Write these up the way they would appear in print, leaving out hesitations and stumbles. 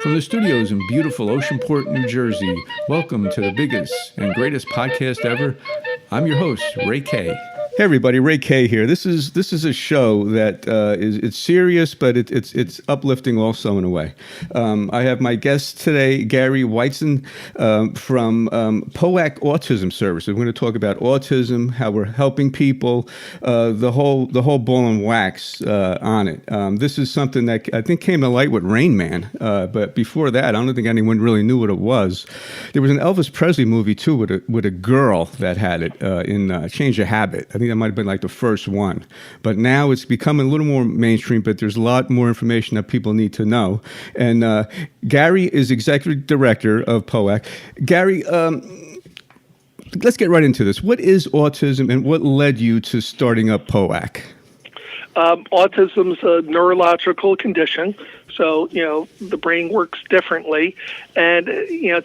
From the studios in beautiful Oceanport, New Jersey, welcome to the biggest and greatest podcast ever. I'm your host, Ray K. Hey everybody, Ray K here. This is a show that it's serious, but it's uplifting also in a way. I have my guest today, Gary Weitzin from POAC Autism Services. We're going to talk about autism, how we're helping people, the whole ball and wax on it. This is something that I think came to light with Rain Man, but before that, I don't think anyone really knew what it was. There was an Elvis Presley movie too with a girl that had it in Change of Habit. I think that might have been like the first one, but now it's becoming a little more mainstream, but there's a lot more information that people need to know. And Gary is executive director of POAC. Gary, let's get right into this. What is autism and what led you to starting up POAC? Autism is a neurological condition. So, the brain works differently. And,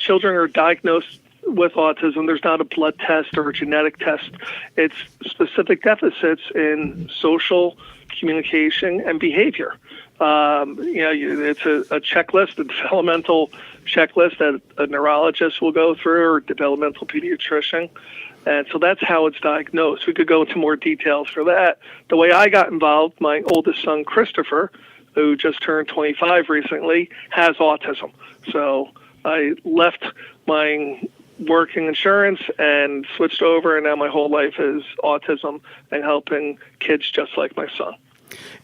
children are diagnosed with autism. There's not a blood test or a genetic test. It's specific deficits in social communication and behavior. It's a checklist, a developmental checklist that a neurologist will go through or a developmental pediatrician. And so that's how it's diagnosed. We could go into more details for that. The way I got involved, my oldest son, Christopher, who just turned 25 recently, has autism. So I left my working insurance and switched over, and now my whole life is autism and helping kids just like my son.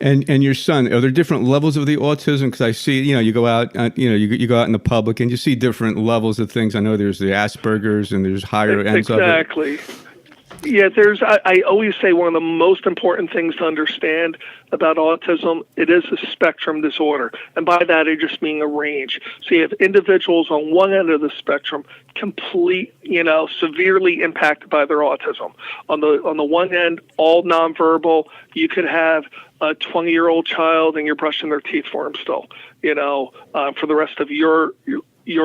And your son, are there different levels of the autism? Because I see, you go out, you go out in the public and you see different levels of things. I know there's the Asperger's and there's higher ends of it. Exactly. Yeah, I always say one of the most important things to understand about autism, it is a spectrum disorder. And by that, I just mean a range. So you have individuals on one end of the spectrum, severely impacted by their autism. On the one end, all nonverbal. You could have a 20-year-old child and you're brushing their teeth for them still, for the rest of your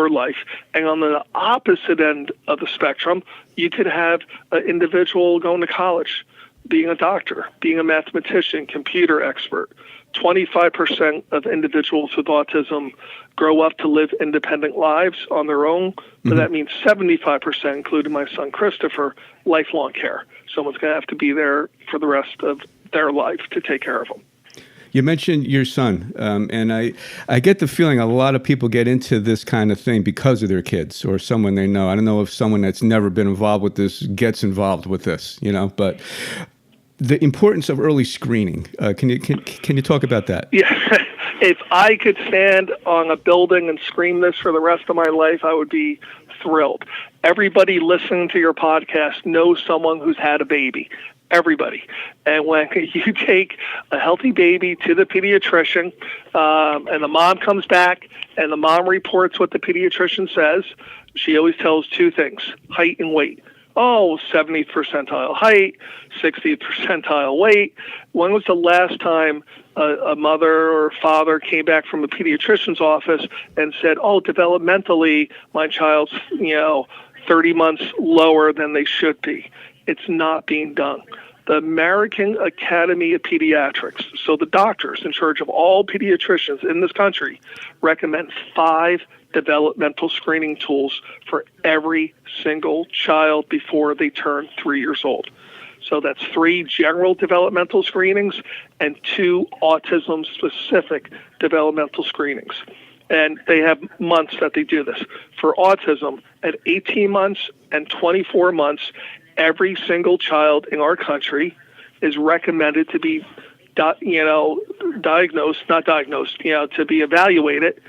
life. And on the opposite end of the spectrum, you could have an individual going to college, being a doctor, being a mathematician, computer expert. 25% of individuals with autism grow up to live independent lives on their own, but that means 75%, including my son Christopher, lifelong care. Someone's going to have to be there for the rest of their life to take care of them. You mentioned your son, and I get the feeling a lot of people get into this kind of thing because of their kids or someone they know. I don't know if someone that's never been involved with this gets involved with this, but the importance of early screening. Can you talk about that? Yeah, if I could stand on a building and scream this for the rest of my life, I would be thrilled. Everybody listening to your podcast knows someone who's had a baby. Everybody. And when you take a healthy baby to the pediatrician, and the mom comes back and the mom reports what the pediatrician says, she always tells two things: height and weight. 70th percentile height, 60th percentile weight. When was the last time a mother or father came back from a pediatrician's office and said, developmentally, my child's, 30 months lower than they should be? It's not being done. The American Academy of Pediatrics, so the doctors in charge of all pediatricians in this country, recommend 5 developmental screening tools for every single child before they turn 3 years old. So that's 3 general developmental screenings and 2 autism-specific developmental screenings. And they have months that they do this. For autism, at 18 months and 24 months, every single child in our country is recommended to be, to be evaluated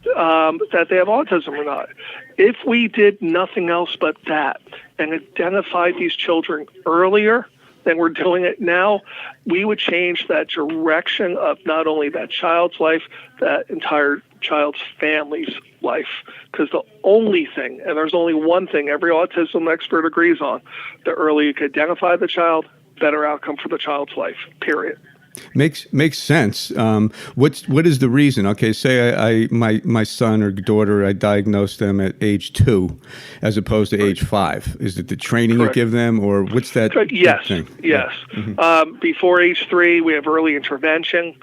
that they have autism or not. If we did nothing else but that and identified these children earlier than we're doing it now, we would change that direction of not only that child's life, that entire child's family's life. Because the only thing, and there's only one thing every autism expert agrees on, the earlier you can identify the child, better outcome for the child's life, period. Makes sense. What is the reason? Okay, say my son or daughter, I diagnosed them at age 2 as opposed to age 5. Is it the training Correct. You give them, or what's that Yes, thing? yes. Yeah. Before age 3, we have early intervention.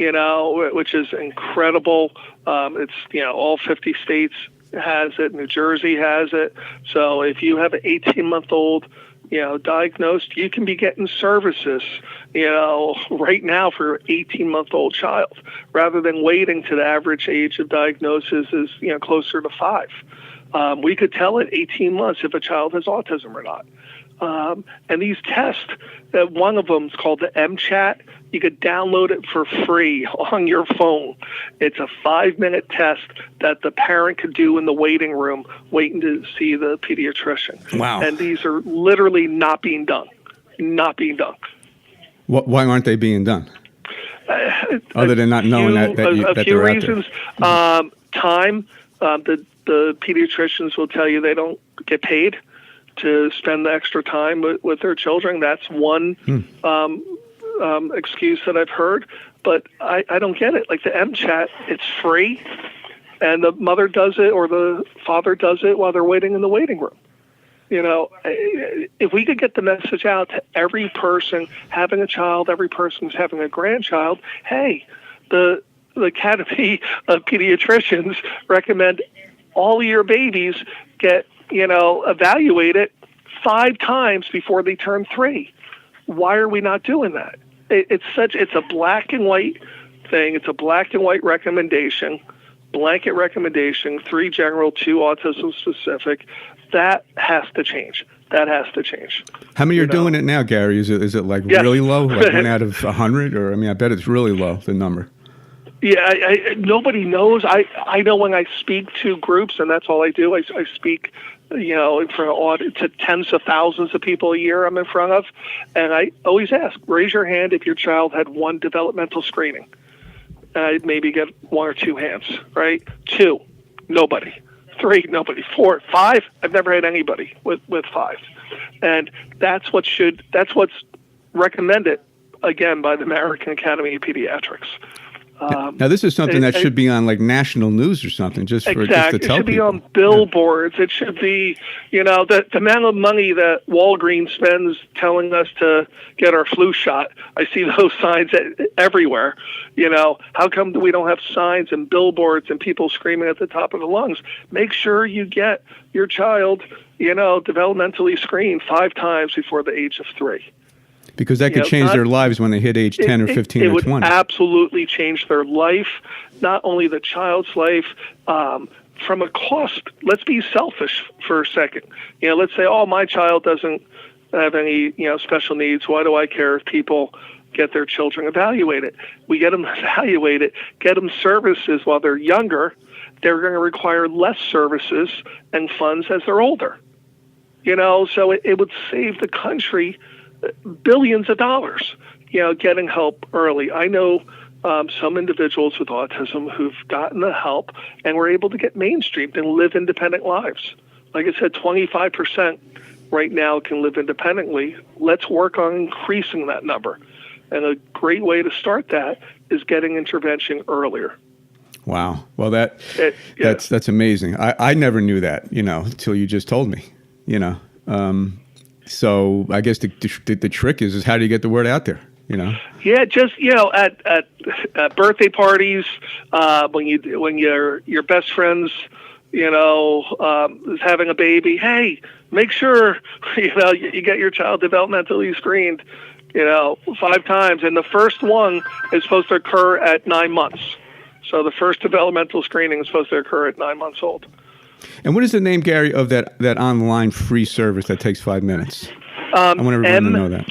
which is incredible. It's, all 50 states has it. New Jersey has it. So if you have an 18-month-old, diagnosed, you can be getting services, right now for an 18-month-old child, rather than waiting to the average age of diagnosis is, closer to 5. We could tell at 18 months if a child has autism or not. And these tests, one of them is called the MChat. You could download it for free on your phone. It's a 5-minute test that the parent could do in the waiting room, waiting to see the pediatrician. Wow. And these are literally not being done. Not being done. Why aren't they being done? Other than not knowing that a few they're reasons. out there. Time. The pediatricians will tell you they don't get paid to spend the extra time with their children. That's one excuse that I've heard, but I don't get it. Like the MChat, it's free, and the mother does it or the father does it while they're waiting in the waiting room. If we could get the message out to every person having a child, every person who's having a grandchild, hey, the Academy of Pediatricians recommend all of your babies get, evaluated 5 times before they turn 3. Why are we not doing that? It's a black and white thing. It's a black and white recommendation, blanket recommendation, 3 general, 2 autism specific. That has to change. That has to change. How many are doing it now, Gary? Is it like really low, like 1 out of 100? Or I bet it's really low, the number. Yeah, nobody knows. I know when I speak to groups, and that's all I do. I speak, in front of to tens of thousands of people a year I'm in front of, and I always ask, raise your hand if your child had 1 developmental screening. I'd maybe get 1 or 2 hands, right? 2, nobody. 3, nobody. 4, 5, I've never had anybody with 5. And that's what's recommended, again, by the American Academy of Pediatrics. Now, this is something that should be on like national news or something, just to tell people. It should be on billboards. Yeah. It should be, the amount of money that Walgreens spends telling us to get our flu shot. I see those signs everywhere. How come we don't have signs and billboards and people screaming at the top of the lungs? Make sure you get your child, developmentally screened 5 times before the age of 3. Because that could change their lives when they hit age 10 or 15 or 20. It would absolutely change their life, not only the child's life. From a cost, let's be selfish for a second. Let's say, my child doesn't have any, special needs. Why do I care if people get their children evaluated? We get them evaluated, get them services while they're younger. They're going to require less services and funds as they're older. So it would save the country billions of dollars, getting help early. I know some individuals with autism who've gotten the help and were able to get mainstreamed and live independent lives. Like I said, 25% right now can live independently. Let's work on increasing that number. And a great way to start that is getting intervention earlier. Wow. Well, that's amazing. I never knew that, until you just told me, So I guess the trick is how do you get the word out there? Yeah, just at birthday parties, when your best friends, is having a baby. Hey, make sure you get your child developmentally screened, 5 times, and the first one is supposed to occur at 9 months. So the first developmental screening is supposed to occur at 9 months old. And what is the name, Gary, of that online free service that takes 5 minutes? I want everyone to know that.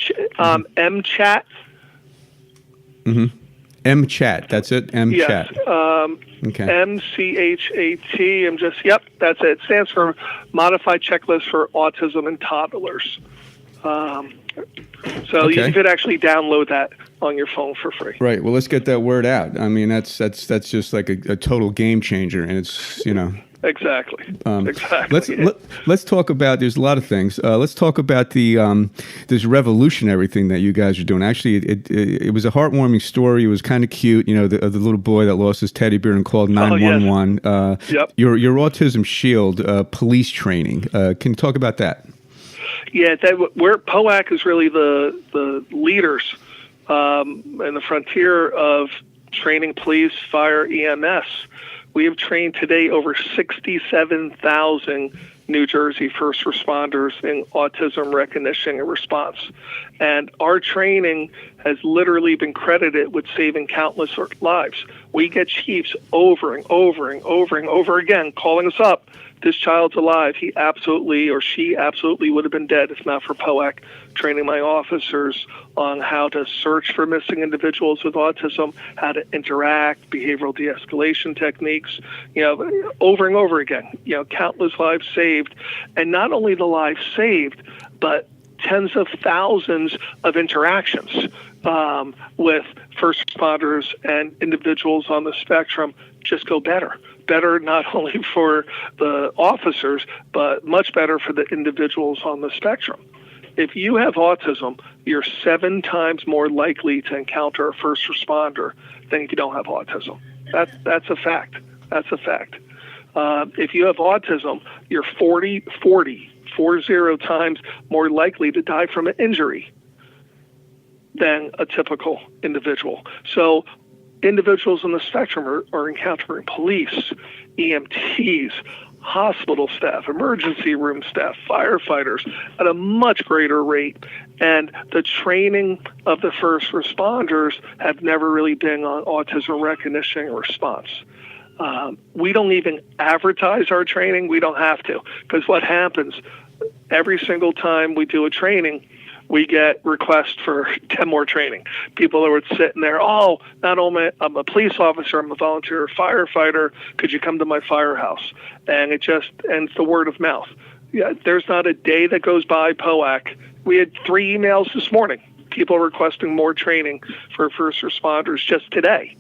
MChat. Mm-hmm. MChat. That's it. MChat. Yes. Okay. MCHAT. Yep. That's it. It stands for Modified Checklist for Autism in Toddlers. So you could actually download that on your phone for free. Right. Well, let's get that word out. That's just like a total game changer, and it's Exactly. Exactly. Let's talk about. There's a lot of things. Let's talk about this revolutionary thing that you guys are doing. Actually, it was a heartwarming story. It was kind of cute. The little boy that lost his teddy bear and called 911. Yep. Your Autism Shield police training. Can you talk about that? Yeah, POAC is really the leaders and the frontier of training police, fire, EMS. We have trained today over 67,000 New Jersey first responders in autism recognition and response. And our training has literally been credited with saving countless lives. We get chiefs over and over and over and over again calling us up. This child's alive. He absolutely or she absolutely would have been dead if not for POAC training my officers on how to search for missing individuals with autism, how to interact, behavioral de-escalation techniques, over and over again. Countless lives saved. And not only the lives saved, but tens of thousands of interactions with first responders and individuals on the spectrum just go better. Better not only for the officers, but much better for the individuals on the spectrum. If you have autism, you're 7 times more likely to encounter a first responder than if you don't have autism. That's a fact. That's a fact. If you have autism, you're 40 times more likely to die from an injury than a typical individual. So individuals on the spectrum are encountering police, EMTs, hospital staff, emergency room staff, firefighters at a much greater rate. And the training of the first responders have never really been on autism recognition and response. We don't even advertise our training. We don't have to, because what happens every single time we do a training, we get requests for 10 more training. People are sitting there, not only I'm a police officer, I'm a volunteer firefighter, could you come to my firehouse? And it's the word of mouth. Yeah, there's not a day that goes by, POAC. We had 3 emails this morning, people requesting more training for first responders just today.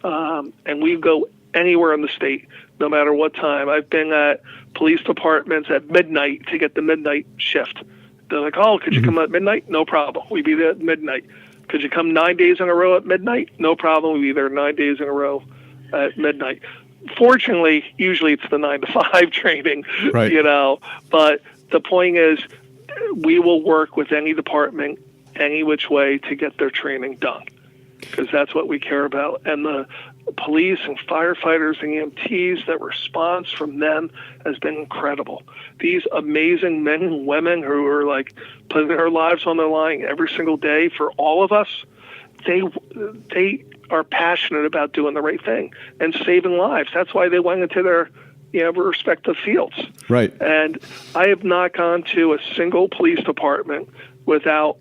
And we go anywhere in the state, no matter what time. I've been at police departments at midnight to get the midnight shift. They're like, could you come at midnight? No problem. We'd be there at midnight. Could you come 9 days in a row at midnight? No problem. We'd be there 9 days in a row at midnight. Fortunately, usually it's the 9 to 5 training, right. But the point is, we will work with any department, any which way to get their training done, because that's what we care about. And the police and firefighters and EMTs, that response from them has been incredible. These amazing men and women who are like putting their lives on the line every single day for all of us, they are passionate about doing the right thing and saving lives. That's why they went into their respective fields. Right. And I have not gone to a single police department without,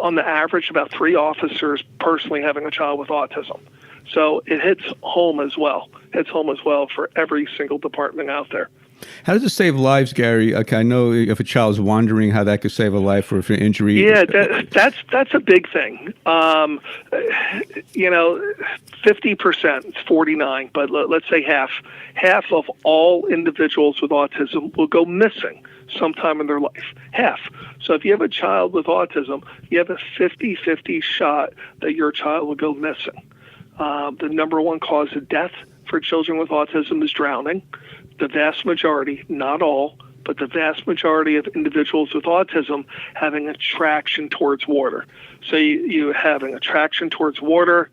on the average, about 3 officers personally having a child with autism. So it hits home as well. For every single department out there. How does it save lives, Gary? Okay, I know if a child's wandering, how that could save a life, or if an injury. Yeah, that's a big thing. 50%, it's 49, but let's say half of all individuals with autism will go missing sometime in their life. Half. So if you have a child with autism, you have a 50-50 shot that your child will go missing. The number one cause of death for children with autism is drowning. The vast majority, not all, but the vast majority of individuals with autism having attraction towards water. So you having attraction towards water,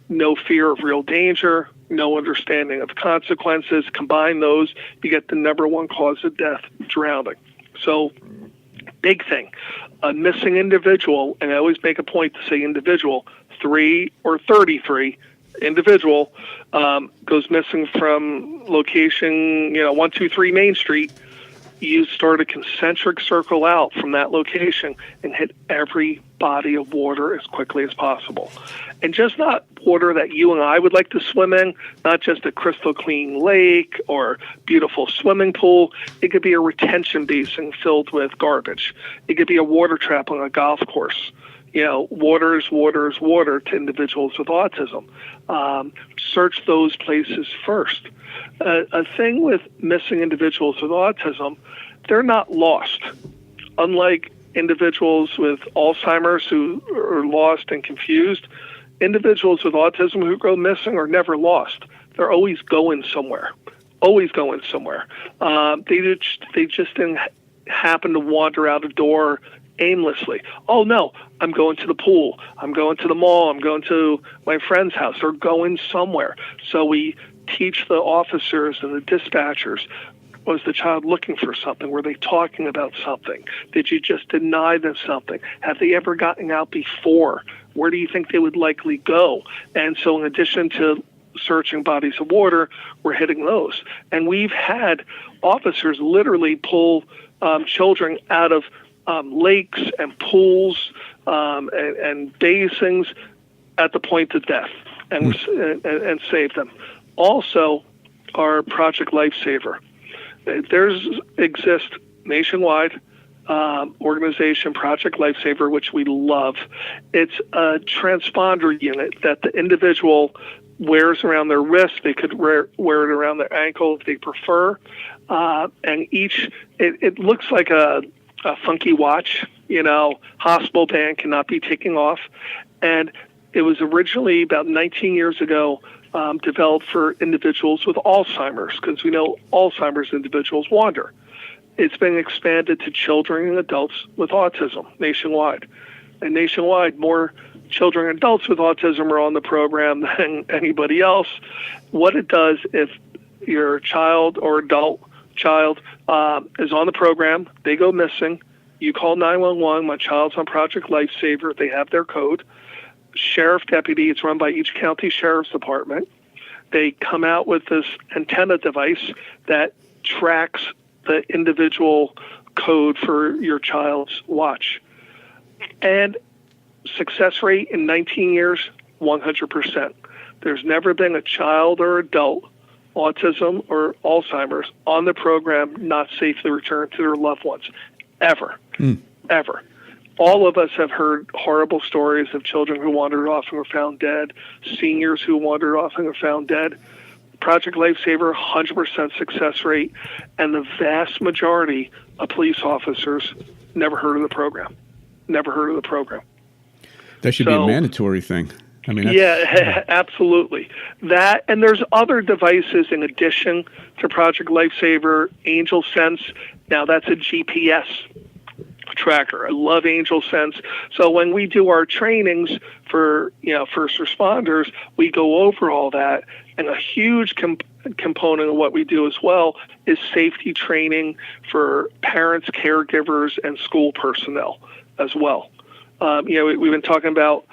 no fear of real danger, no understanding of consequences. Combine those, you get the number one cause of death, drowning. So big thing. A missing individual, and I always make a point to say individual, 3 or 33 individual goes missing from location 123 Main Street. You start a concentric circle out from that location and hit every body of water as quickly as possible. And just not water that you and I would like to swim in, not just a crystal clean lake or beautiful swimming pool. It could be a retention basin filled with garbage. It could be a water trap on a golf course. Water is water to individuals with autism. Search those places first. A thing with missing individuals with autism, they're not lost. Unlike individuals with Alzheimer's who are lost and confused, individuals with autism who go missing are never lost. They're always going somewhere. They just didn't happen to wander out a door, aimlessly. Oh, no, I'm going to the pool. I'm going to the mall. I'm going to my friend's house. They're going somewhere. So we teach the officers and the dispatchers, was the child looking for something? Were they talking about something? Did you just deny them something? Have they ever gotten out before? Where do you think they would likely go? And so in addition to searching bodies of water, we're hitting those. And we've had officers literally pull children out of lakes and pools and basins at the point of death and save them. Also, our Project Lifesaver. Exists nationwide organization, Project Lifesaver, which we love. It's a transponder unit that the individual wears around their wrist. They could wear it around their ankle if they prefer. And it looks like a funky watch, hospital band cannot be taken off. And it was originally about 19 years ago developed for individuals with Alzheimer's, because we know Alzheimer's individuals wander. It's been expanded to children and adults with autism nationwide. And nationwide, more children and adults with autism are on the program than anybody else. What it does, if your child or adult child is on the program, they go missing, you call 911, my child's on Project Lifesaver, they have their code. Sheriff deputy, it's run by each county sheriff's department. They come out with this antenna device that tracks the individual code for your child's watch. And success rate in 19 years, 100%. There's never been a child or adult, autism or Alzheimer's, on the program not safely returned to their loved ones. Ever. Ever. All of us have heard horrible stories of children who wandered off and were found dead, seniors who wandered off and were found dead. Project Lifesaver, 100% success rate, and the vast majority of police officers never heard of the program. Never heard of the program. That should be a mandatory thing. I mean, absolutely. That, and there's other devices in addition to Project Lifesaver, Angel Sense. Now that's a GPS tracker. I love Angel Sense. So when we do our trainings for first responders, we go over all that. And a huge component of what we do as well is safety training for parents, caregivers, and school personnel as well. We've been talking about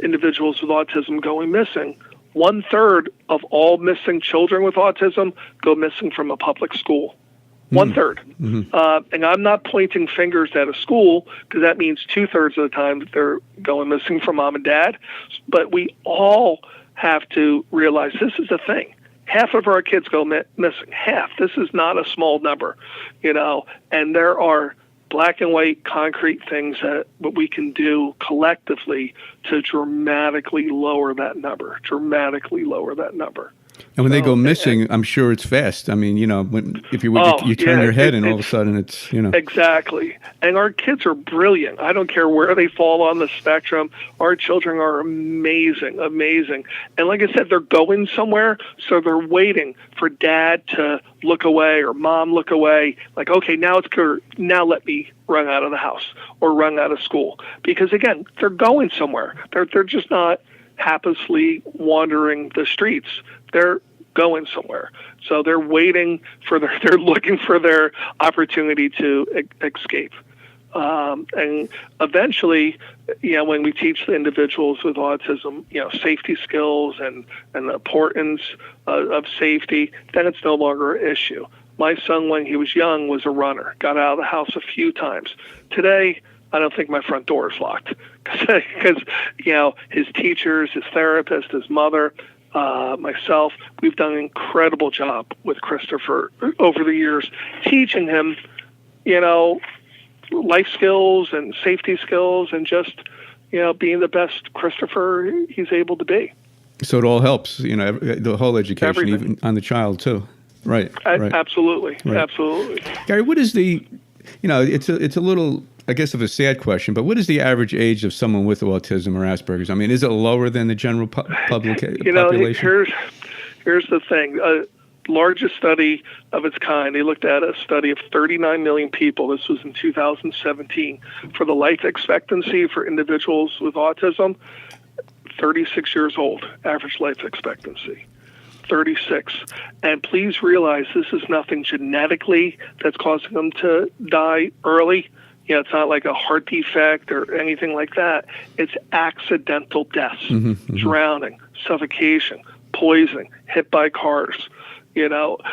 individuals with autism going missing. 1/3 of all missing children with autism go missing from a public school. 1/3. And I'm not pointing fingers at a school, because that means 2/3 of the time that they're going missing from mom and dad. But we all have to realize this is the thing. Half of our kids go missing. Half. This is not a small number, and there are black and white concrete things that we can do collectively to dramatically lower that number. And when they go missing, I'm sure it's fast. I mean, if you turn your head and all of a sudden it's, Exactly. And our kids are brilliant. I don't care where they fall on the spectrum. Our children are amazing. And like I said, they're going somewhere, so they're waiting for dad to look away or mom look away. Like, okay, now it's good. Now let me run out of the house or run out of school. Because again, they're going somewhere. They're just not haplessly wandering the streets. They're going somewhere. So they're waiting they're looking for their opportunity to escape. And eventually, when we teach the individuals with autism, safety skills and the importance of safety, then it's no longer an issue. My son, when he was young, was a runner, got out of the house a few times. Today, I don't think my front door is locked because, his teachers, his therapist, his mother, myself, we've done an incredible job with Christopher over the years, teaching him, life skills and safety skills and just, being the best Christopher he's able to be. So it all helps, the whole education, everything. Even on the child too. Right. Absolutely. Right. Absolutely. Gary, what is it's a little, I guess, of a sad question, but what is the average age of someone with autism or Asperger's? I mean, is it lower than the general public population? Here's the thing. largest study of its kind. They looked at a study of 39 million people. This was in 2017 for the life expectancy for individuals with autism. 36 years old, average life expectancy. 36. And please realize this is nothing genetically that's causing them to die early. It's not like a heart defect or anything like that. It's accidental deaths, drowning, suffocation, poisoning, hit by cars.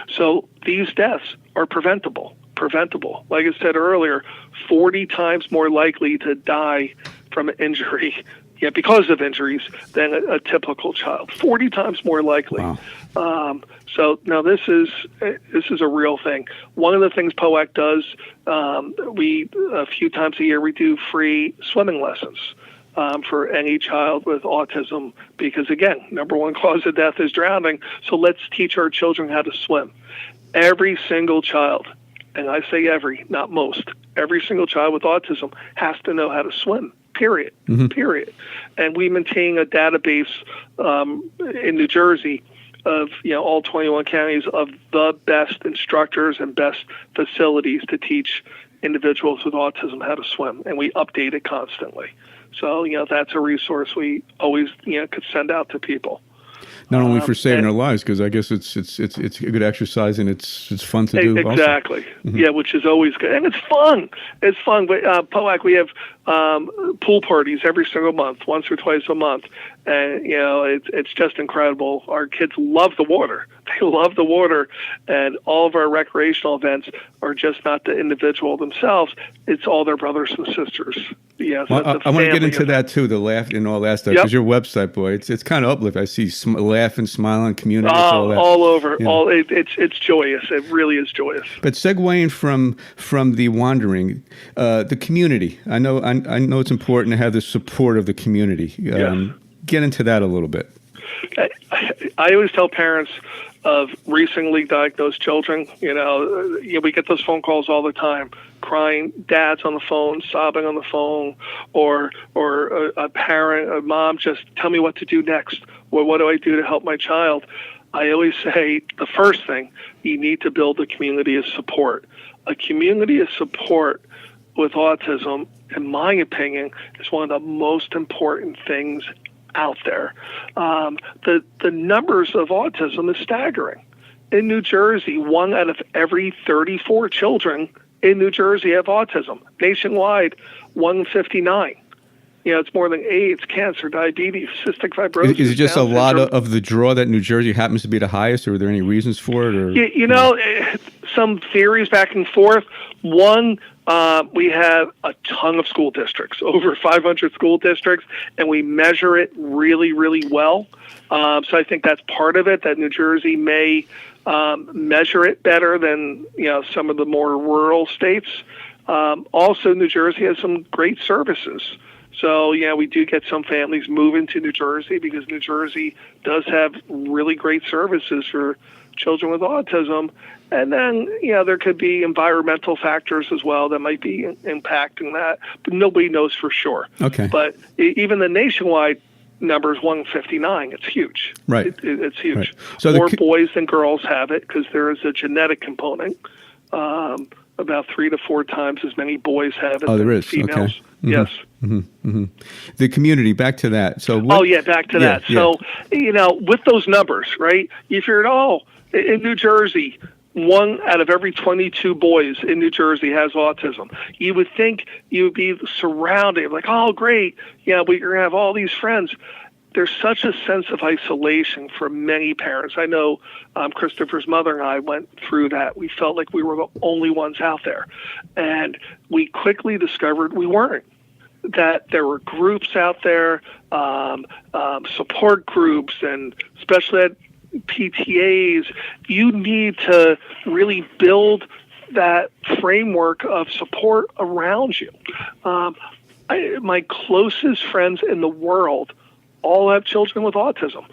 So these deaths are preventable. Like I said earlier, 40 times more likely to die from an injury, because of injuries, than a typical child. 40 times more likely. Wow. So now this is a real thing. One of the things POAC does, we a few times a year we do free swimming lessons for any child with autism, because again, number one cause of death is drowning. So let's teach our children how to swim. Every single child, and I say every, not most, every single child with autism has to know how to swim. Period. And we maintain a database in New Jersey of all 21 counties of the best instructors and best facilities to teach individuals with autism how to swim, and we update it constantly. So that's a resource we always could send out to people. Not only for saving their lives, because I guess it's a good exercise and it's fun to do. Exactly. Yeah, which is always good, and it's fun. But POAC, we have pool parties every single month, once or twice a month, and it's just incredible. Our kids love the water. They love the water, and all of our recreational events are just not the individual themselves. It's all their brothers and sisters. Yes, I want to get into that too, the laugh and all that stuff. Because your website, boy, it's kind of uplifting. I see laughing, smiling, community, all that. All over. It's joyous. It really is joyous. But segueing from the wandering, the community. I know it's important to have the support of the community. Get into that a little bit. I always tell parents of recently diagnosed children, we get those phone calls all the time, crying dads on the phone, sobbing on the phone, or a parent, a mom, just tell me what to do next. Or what do I do to help my child? I always say the first thing, you need to build a community of support. A community of support with autism, in my opinion, is one of the most important things out there. The numbers of autism is staggering. In New Jersey, 1 out of every 34 children in New Jersey have autism. Nationwide, 159. It's more than AIDS, cancer, diabetes, cystic fibrosis. Is it just Down a lot of the draw that New Jersey happens to be the highest, or are there any reasons for it? Or some theories back and forth. One, we have a ton of school districts, over 500 school districts, and we measure it really, really well. So I think that's part of it, that New Jersey may measure it better than some of the more rural states. Also, New Jersey has some great services. So, we do get some families moving to New Jersey because New Jersey does have really great services for children with autism. And then, there could be environmental factors as well that might be impacting that, but nobody knows for sure. Okay. But even the nationwide number is 159. It's huge. Right. It's huge. Right. So more boys than girls have it because there is a genetic component. About 3 to 4 times as many boys have it there than is. females. Okay. Mm-hmm. Yes. Mm-hmm. Mm-hmm. The community, back to that. So. Back to that. So, with those numbers, right? You figured, in New Jersey, 1 out of every 22 boys in New Jersey has autism. You would think you would be surrounded, like, oh, great. But you're going to have all these friends. There's such a sense of isolation for many parents. I know Christopher's mother and I went through that. We felt like we were the only ones out there. And we quickly discovered we weren't, that there were groups out there, support groups and special ed PTAs. You need to really build that framework of support around you. My closest friends in the world all have children with autism.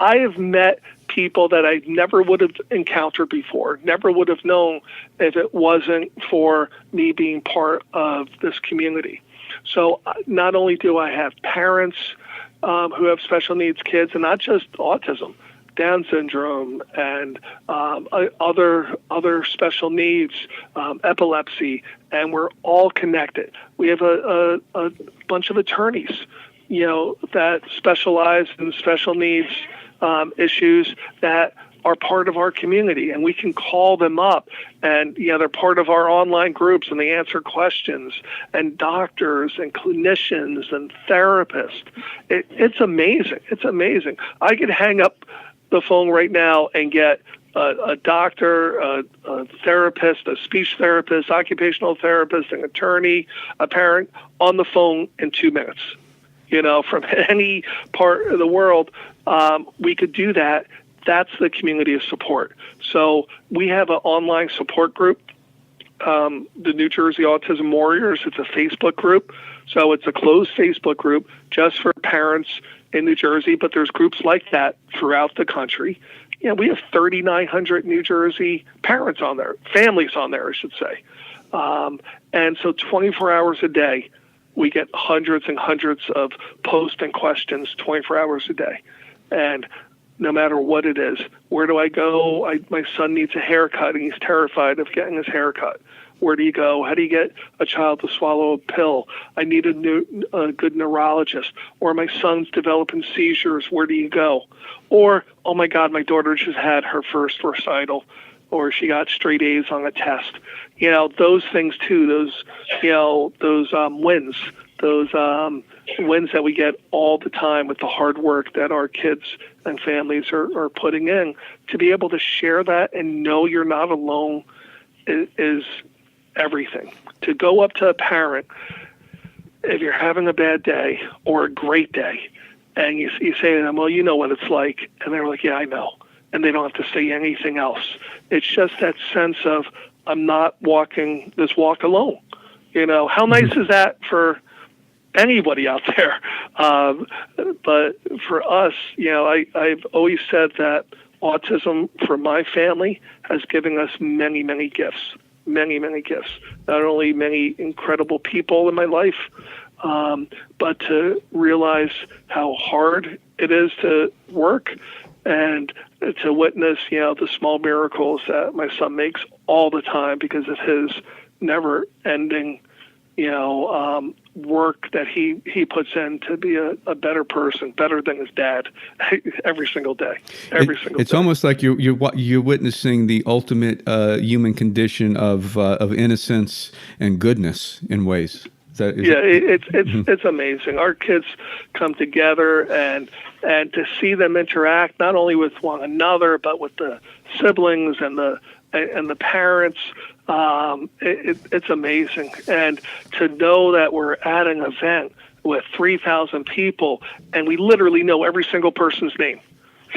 I have met people that I never would have encountered before, never would have known if it wasn't for me being part of this community. So not only do I have parents who have special needs kids, and not just autism, Down syndrome, and other special needs, epilepsy, and we're all connected. We have a bunch of attorneys, that specialize in special needs issues that are part of our community, and we can call them up, and they're part of our online groups, and they answer questions, and doctors and clinicians and therapists. It's amazing. It's amazing. I could hang up the phone right now and get a doctor, a therapist, a speech therapist, occupational therapist, an attorney, a parent on the phone in 2 minutes. From any part of the world, we could do that. That's the community of support. So we have an online support group, the New Jersey Autism Warriors. It's a Facebook group. So it's a closed Facebook group just for parents in New Jersey, but there's groups like that throughout the country. We have 3,900 New Jersey parents on there, families on there, I should say. And so 24 hours a day, we get hundreds and hundreds of posts and questions 24 hours a day. And no matter what it is, where do I go? My son needs a haircut, and he's terrified of getting his haircut. Where do you go? How do you get a child to swallow a pill? I need a good neurologist. Or my son's developing seizures. Where do you go? Or, oh my God, my daughter just had her first recital, or she got straight A's on a test. Those things too. Those wins. Those wins that we get all the time with the hard work that our kids and families are putting in. To be able to share that and know you're not alone is everything. To go up to a parent, if you're having a bad day or a great day, and you say to them, well, you know what it's like. And they're like, yeah, I know. And they don't have to say anything else. It's just that sense of, I'm not walking this walk alone. How nice is that for anybody out there? But for us, I've always said that autism for my family has given us many, many gifts. Many, many gifts. Not only many incredible people in my life, but to realize how hard it is to work and to witness, the small miracles that my son makes all the time because of his never-ending, work that he puts in to be a better person, better than his dad, every single day. It's almost like you're witnessing the ultimate human condition of innocence and goodness in ways. It's amazing. Our kids come together and to see them interact not only with one another but with the siblings and the parents. It's amazing. And to know that we're at an event with 3,000 people and we literally know every single person's name.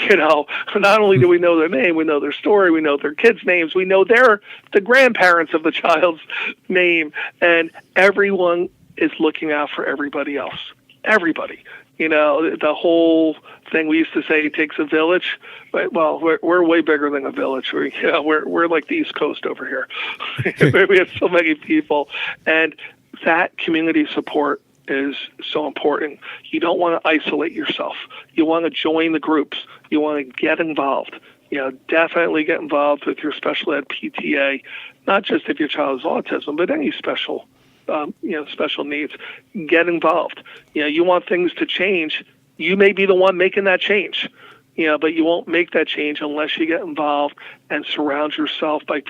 Not only do we know their name, we know their story, we know their kids' names, we know the grandparents of the child's name, and everyone is looking out for everybody else. Everybody. The whole thing we used to say, it takes a village. But, well, we're way bigger than a village. We're like the East Coast over here. We have so many people. And that community support is so important. You don't want to isolate yourself. You want to join the groups. You want to get involved. Definitely get involved with your special ed PTA, not just if your child is autism, but any special needs. Get involved. You want things to change. You may be the one making that change, but you won't make that change unless you get involved and surround yourself by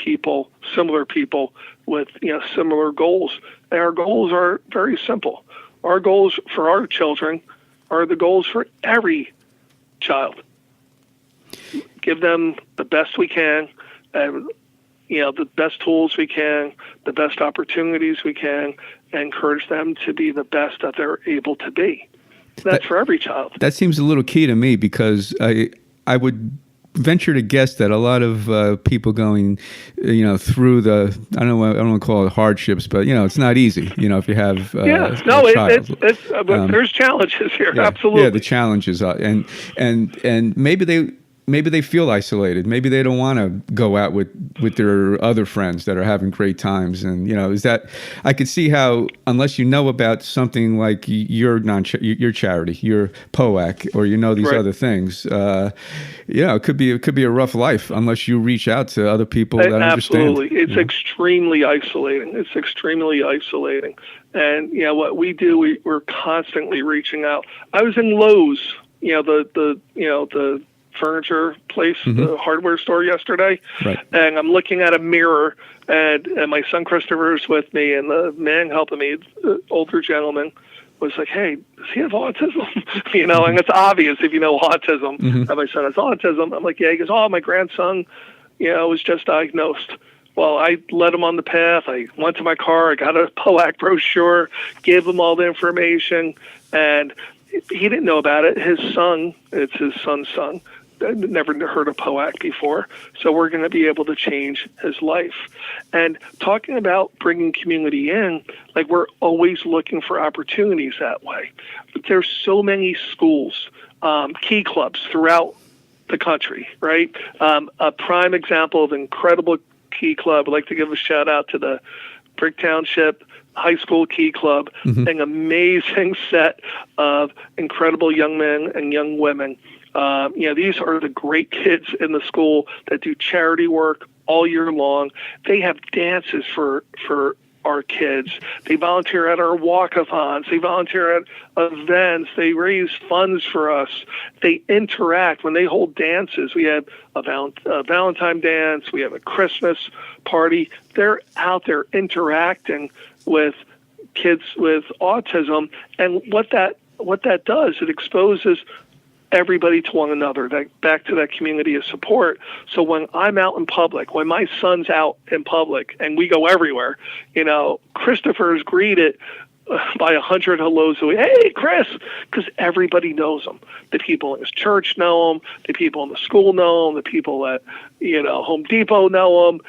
similar people with, similar goals. And our goals are very simple. Our goals for our children are the goals for every child. Give them the best we can, the best tools we can, the best opportunities we can, and encourage them to be the best that they're able to be. That's for every child. That seems a little key to me because I would venture to guess that a lot of people going, through I don't want to call it hardships, but it's not easy. If you have a child. There's challenges here. Absolutely. Yeah, the challenges are, and maybe maybe they feel isolated. Maybe they don't want to go out with their other friends that are having great times. And, is that, I could see how, unless you know about something like your charity, your POAC, or these Right. other things, it could be a rough life unless you reach out to other people that understand. Absolutely. It's extremely isolating. And, what we do, we're constantly reaching out. I was in Lowe's, the furniture place, the hardware store yesterday. Right. And I'm looking at a mirror, and my son Christopher's with me, and the man helping me, the older gentleman, was like, "Hey, does he have autism?" And it's obvious if you know autism. And my son has autism. I'm like, "Yeah." He goes, "Oh, my grandson, was just diagnosed." Well, I led him on the path. I went to my car. I got a POAC brochure, gave him all the information, and he didn't know about it. It's his son's son. I'd never heard of POAC before. So we're going to be able to change his life. And talking about bringing community in, like, we're always looking for opportunities that way. There's so many schools, key clubs throughout the country, right? A prime example of incredible key club, I'd like to give a shout out to the Brick Township High School Key Club, an amazing set of incredible young men and young women. These are the great kids in the school that do charity work all year long. They have dances for our kids. They volunteer at our walkathons. They volunteer at events. They raise funds for us. They interact when they hold dances. We have a Valentine dance. We have a Christmas party. They're out there interacting with kids with autism. And what that does, it exposes everybody to one another, back to that community of support. So when I'm out in public, when my son's out in public, and we go everywhere, Christopher is greeted by 100 hellos away. "Hey, Chris," because everybody knows him. The people in his church know him. The people in the school know him. The people at Home Depot know him.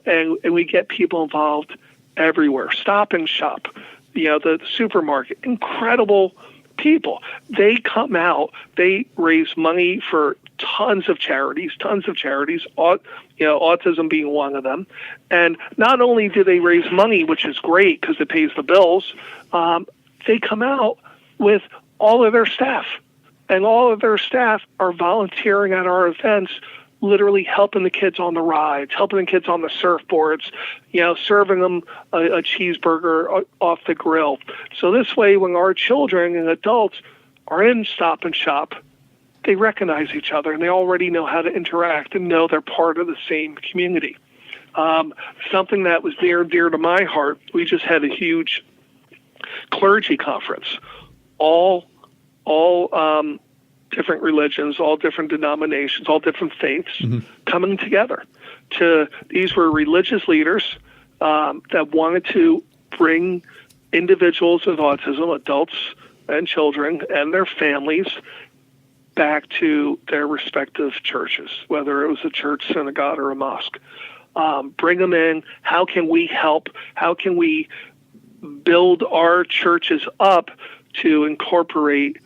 And we get people involved everywhere. Stop and Shop, the supermarket, incredible people. They come out, they raise money for tons of charities, autism being one of them. And not only do they raise money, which is great because it pays the bills, they come out with all of their staff. And all of their staff are volunteering at our events, literally helping the kids on the rides, helping the kids on the surfboards, serving them a cheeseburger off the grill. So this way, when our children and adults are in Stop and Shop, they recognize each other and they already know how to interact and know they're part of the same community. Something that was near and dear to my heart, we just had a huge clergy conference, all different religions, all different denominations, all different faiths coming together. These were religious leaders that wanted to bring individuals with autism, adults and children and their families, back to their respective churches, whether it was a church, synagogue, or a mosque. Bring them in. How can we help? How can we build our churches up to incorporate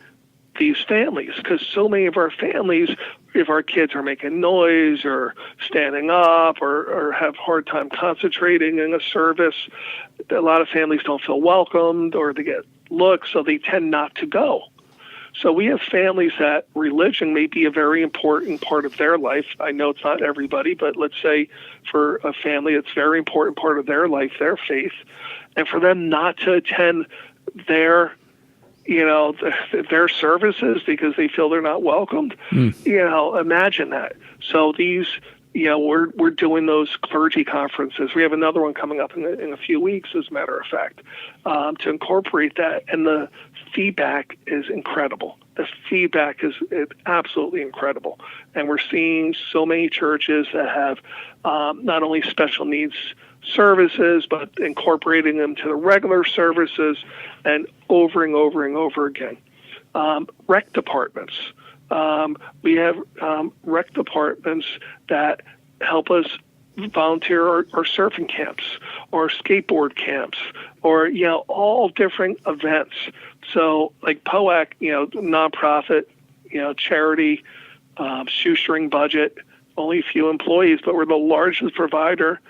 these families? Because so many of our families, if our kids are making noise or standing up or have a hard time concentrating in a service, a lot of families don't feel welcomed or they get looks, so they tend not to go. So we have families that religion may be a very important part of their life. I know it's not everybody, but let's say for a family, it's a very important part of their life, their faith. And for them not to attend their services because they feel they're not welcomed, imagine that. So these, we're doing those clergy conferences. We have another one coming up in a few weeks, as a matter of fact, to incorporate that. And the feedback is incredible. The feedback is absolutely incredible. And we're seeing so many churches that have not only special needs services, but incorporating them to the regular services and over and over and over again. Rec departments. We have rec departments that help us volunteer our surfing camps or skateboard camps or, all different events. So like POAC, nonprofit, charity, shoestring budget, only a few employees, but we're the largest provider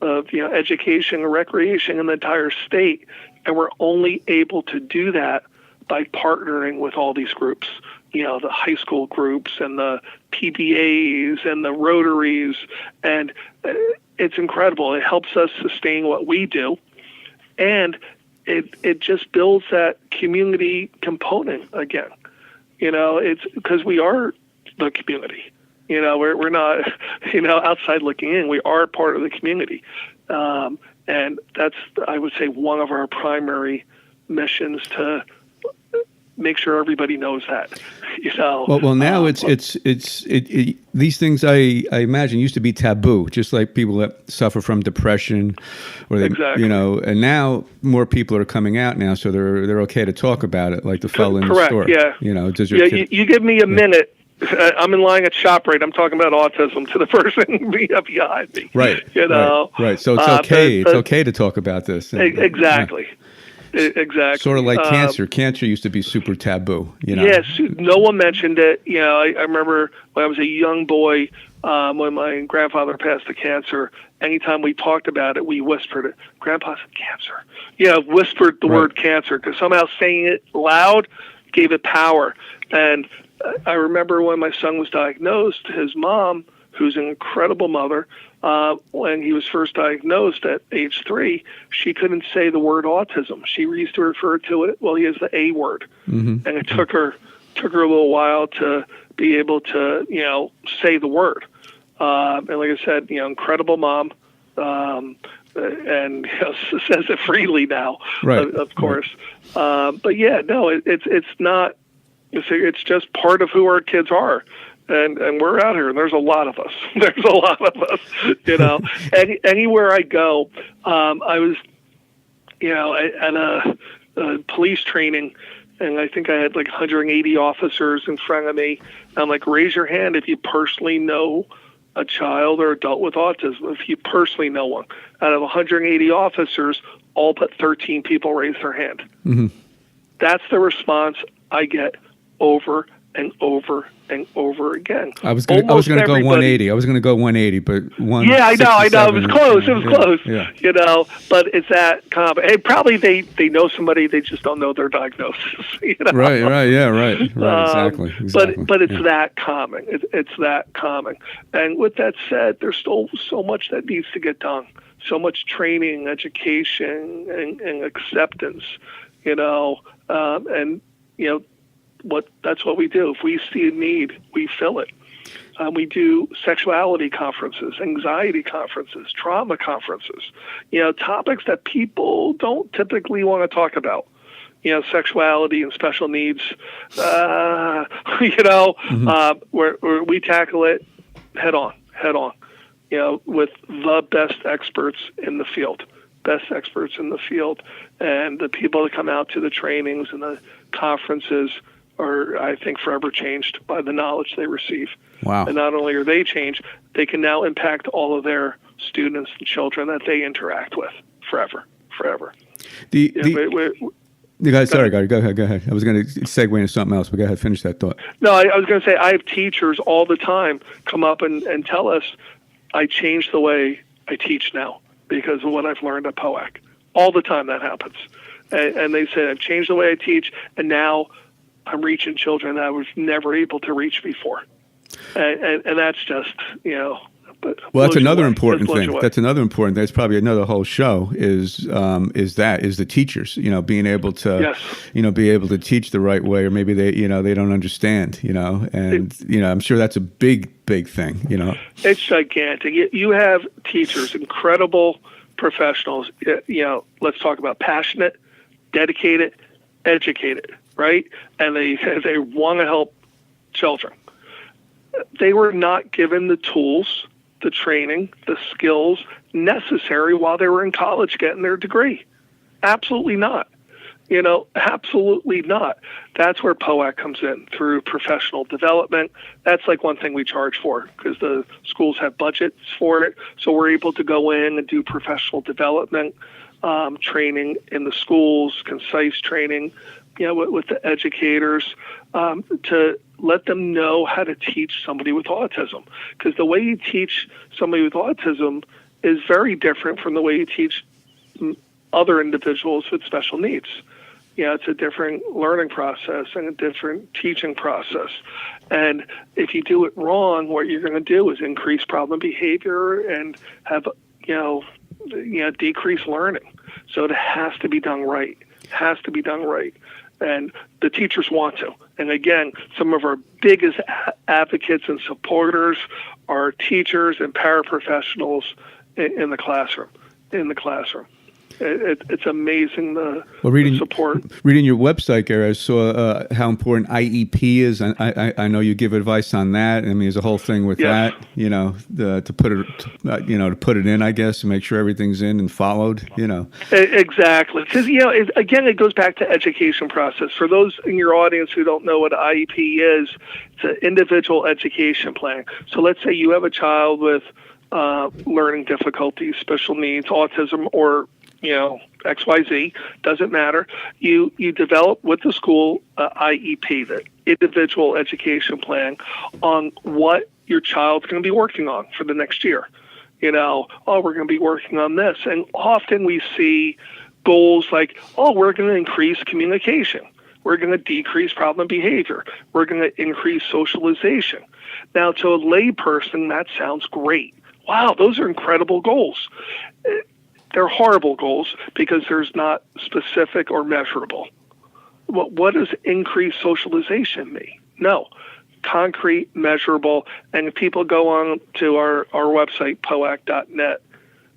of education and recreation in the entire state, and we're only able to do that by partnering with all these groups, the high school groups and the PBAs and the Rotaries, and it's incredible. It helps us sustain what we do, and it just builds that community component again. It's because we are the community. We're not, outside looking in. We are part of the community. And that's, I would say, one of our primary missions, to make sure everybody knows that, Well, now it's these things I imagine used to be taboo, just like people that suffer from depression, or they, exactly. And now more people are coming out now, so they're okay to talk about it, like the fellow in the store. Yeah. Does your kid, you give me a minute. I'm in line at ShopRite. I'm talking about autism to the person behind me. Right. Right. So it's okay. It's okay to talk about this. Exactly. Exactly. Sort of like cancer. Cancer used to be super taboo. Yes. No one mentioned it. I remember when I was a young boy, when my grandfather passed of cancer. Anytime we talked about it, we whispered it. Grandpa's cancer. Whispered the word cancer, because somehow saying it loud gave it power. And I remember when my son was diagnosed, his mom, who's an incredible mother, when he was first diagnosed at age 3, she couldn't say the word autism. She used to refer to it, he has the A word. Mm-hmm. And it took her a little while to be able to, say the word. And like I said, incredible mom, and says it freely now, of course. Right. But yeah, no, it's not. It's just part of who our kids are, and we're out here, and there's a lot of us. Anywhere I go, I was, at a police training, and I think I had like 180 officers in front of me. I'm like, raise your hand if you personally know a child or adult with autism. If you personally know one. Out of 180 officers, all but 13 people raised their hand. Mm-hmm. That's the response I get over and over and over again. I was going to go 180. I was going to go 180, but one. Yeah, I know. It was close. It was close. Yeah. But it's that common. And probably they know somebody, they just don't know their diagnosis. Right. Yeah. Right. Exactly. But it's that common. It's that common. And with that said, there's still so much that needs to get done. So much training, education, and acceptance. That's what we do. If we see a need, we fill it. We do sexuality conferences, anxiety conferences, trauma conferences, topics that people don't typically want to talk about. Sexuality and special needs, mm-hmm. Where we tackle it head on, with the best experts in the field. And the people that come out to the trainings and the conferences are, I think, forever changed by the knowledge they receive. Wow. And not only are they changed, they can now impact all of their students and children that they interact with forever. Sorry, go ahead. I was going to segue into something else, but go ahead, finish that thought. No, I was going to say, I have teachers all the time come up and tell us, I changed the way I teach now because of what I've learned at POAC. All the time that happens. And they say, I've changed the way I teach, and now I'm reaching children that I was never able to reach before. And that's just, that's another important thing. That's another important thing. That's probably another whole show is the teachers, being able to, yes. Be able to teach the right way, or maybe they don't understand, and I'm sure that's a big thing, It's gigantic. You have teachers, incredible professionals, let's talk about passionate, dedicated, educated, right? And they want to help children. They were not given the tools, the training, the skills necessary while they were in college getting their degree. Absolutely not. Absolutely not. That's where POAC comes in, through professional development. That's like one thing we charge for, because the schools have budgets for it. So we're able to go in and do professional development, training in the schools, concise training, with the educators, to let them know how to teach somebody with autism, because the way you teach somebody with autism is very different from the way you teach other individuals with special needs. It's a different learning process and a different teaching process. And if you do it wrong, what you're going to do is increase problem behavior and have, decrease learning. So it has to be done right. And the teachers want to. And again, some of our biggest advocates and supporters are teachers and paraprofessionals in the classroom. It's amazing the support. Reading your website, Gary, I saw how important IEP is. I know you give advice on that. I mean, there's a whole thing with that. To put it in, I guess, to make sure everything's in and followed. Exactly, because again, it goes back to education process. For those in your audience who don't know what IEP is, it's an individual education plan. So let's say you have a child with learning difficulties, special needs, autism, or XYZ, doesn't matter. You develop with the school IEP, the individual education plan, on what your child's going to be working on for the next year. We're going to be working on this. And often we see goals like, we're going to increase communication. We're going to decrease problem behavior. We're going to increase socialization. Now, to a lay person, that sounds great. Wow, those are incredible goals. They're horrible goals because there's not specific or measurable. What does increased socialization mean? No. Concrete, measurable, and if people go on to our website, POAC.net,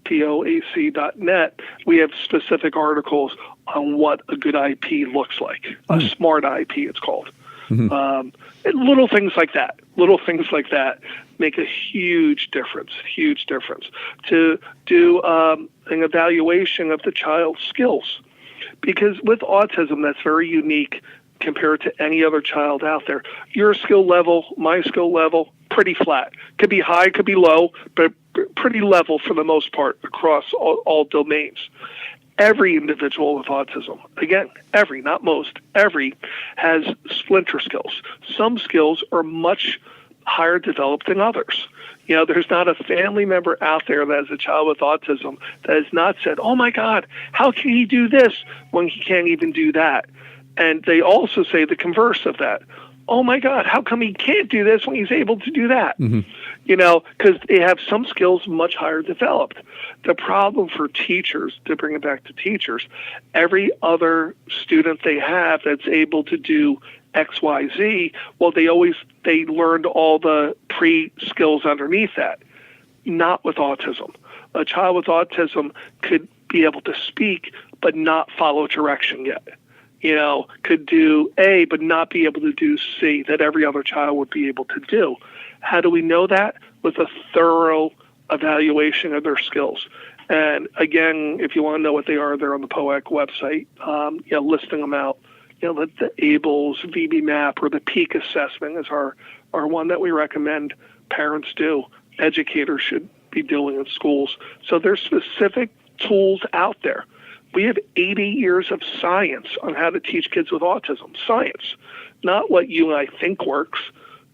POAC.net, we have specific articles on what a good IP looks like. A smart IP, it's called. And little things like that make a huge difference. To do an evaluation of the child's skills, because with autism, that's very unique compared to any other child out there. Your skill level, my skill level, pretty flat. Could be high, could be low, but pretty level for the most part across all domains. Every individual with autism, again, every, not most, every, has splinter skills. Some skills are much higher developed than others. There's not a family member out there that has a child with autism that has not said, oh my God, how can he do this when he can't even do that? And they also say the converse of that. Oh my God, how come he can't do this when he's able to do that? Because they have some skills much higher developed. The problem for teachers, to bring it back to teachers, every other student they have that's able to do XYZ, well, they learned all the pre-skills underneath that. Not with autism. A child with autism could be able to speak, but not follow direction yet. Could do A, but not be able to do C, that every other child would be able to do. How do we know that? With a thorough evaluation of their skills. And again, if you want to know what they are, they're on the POAC website, listing them out. The ABLES, VB-MAP, or the PEAK assessment is our one that we recommend parents do. Educators should be doing in schools. So there's specific tools out there. We have 80 years of science on how to teach kids with autism. Science, not what you and I think works.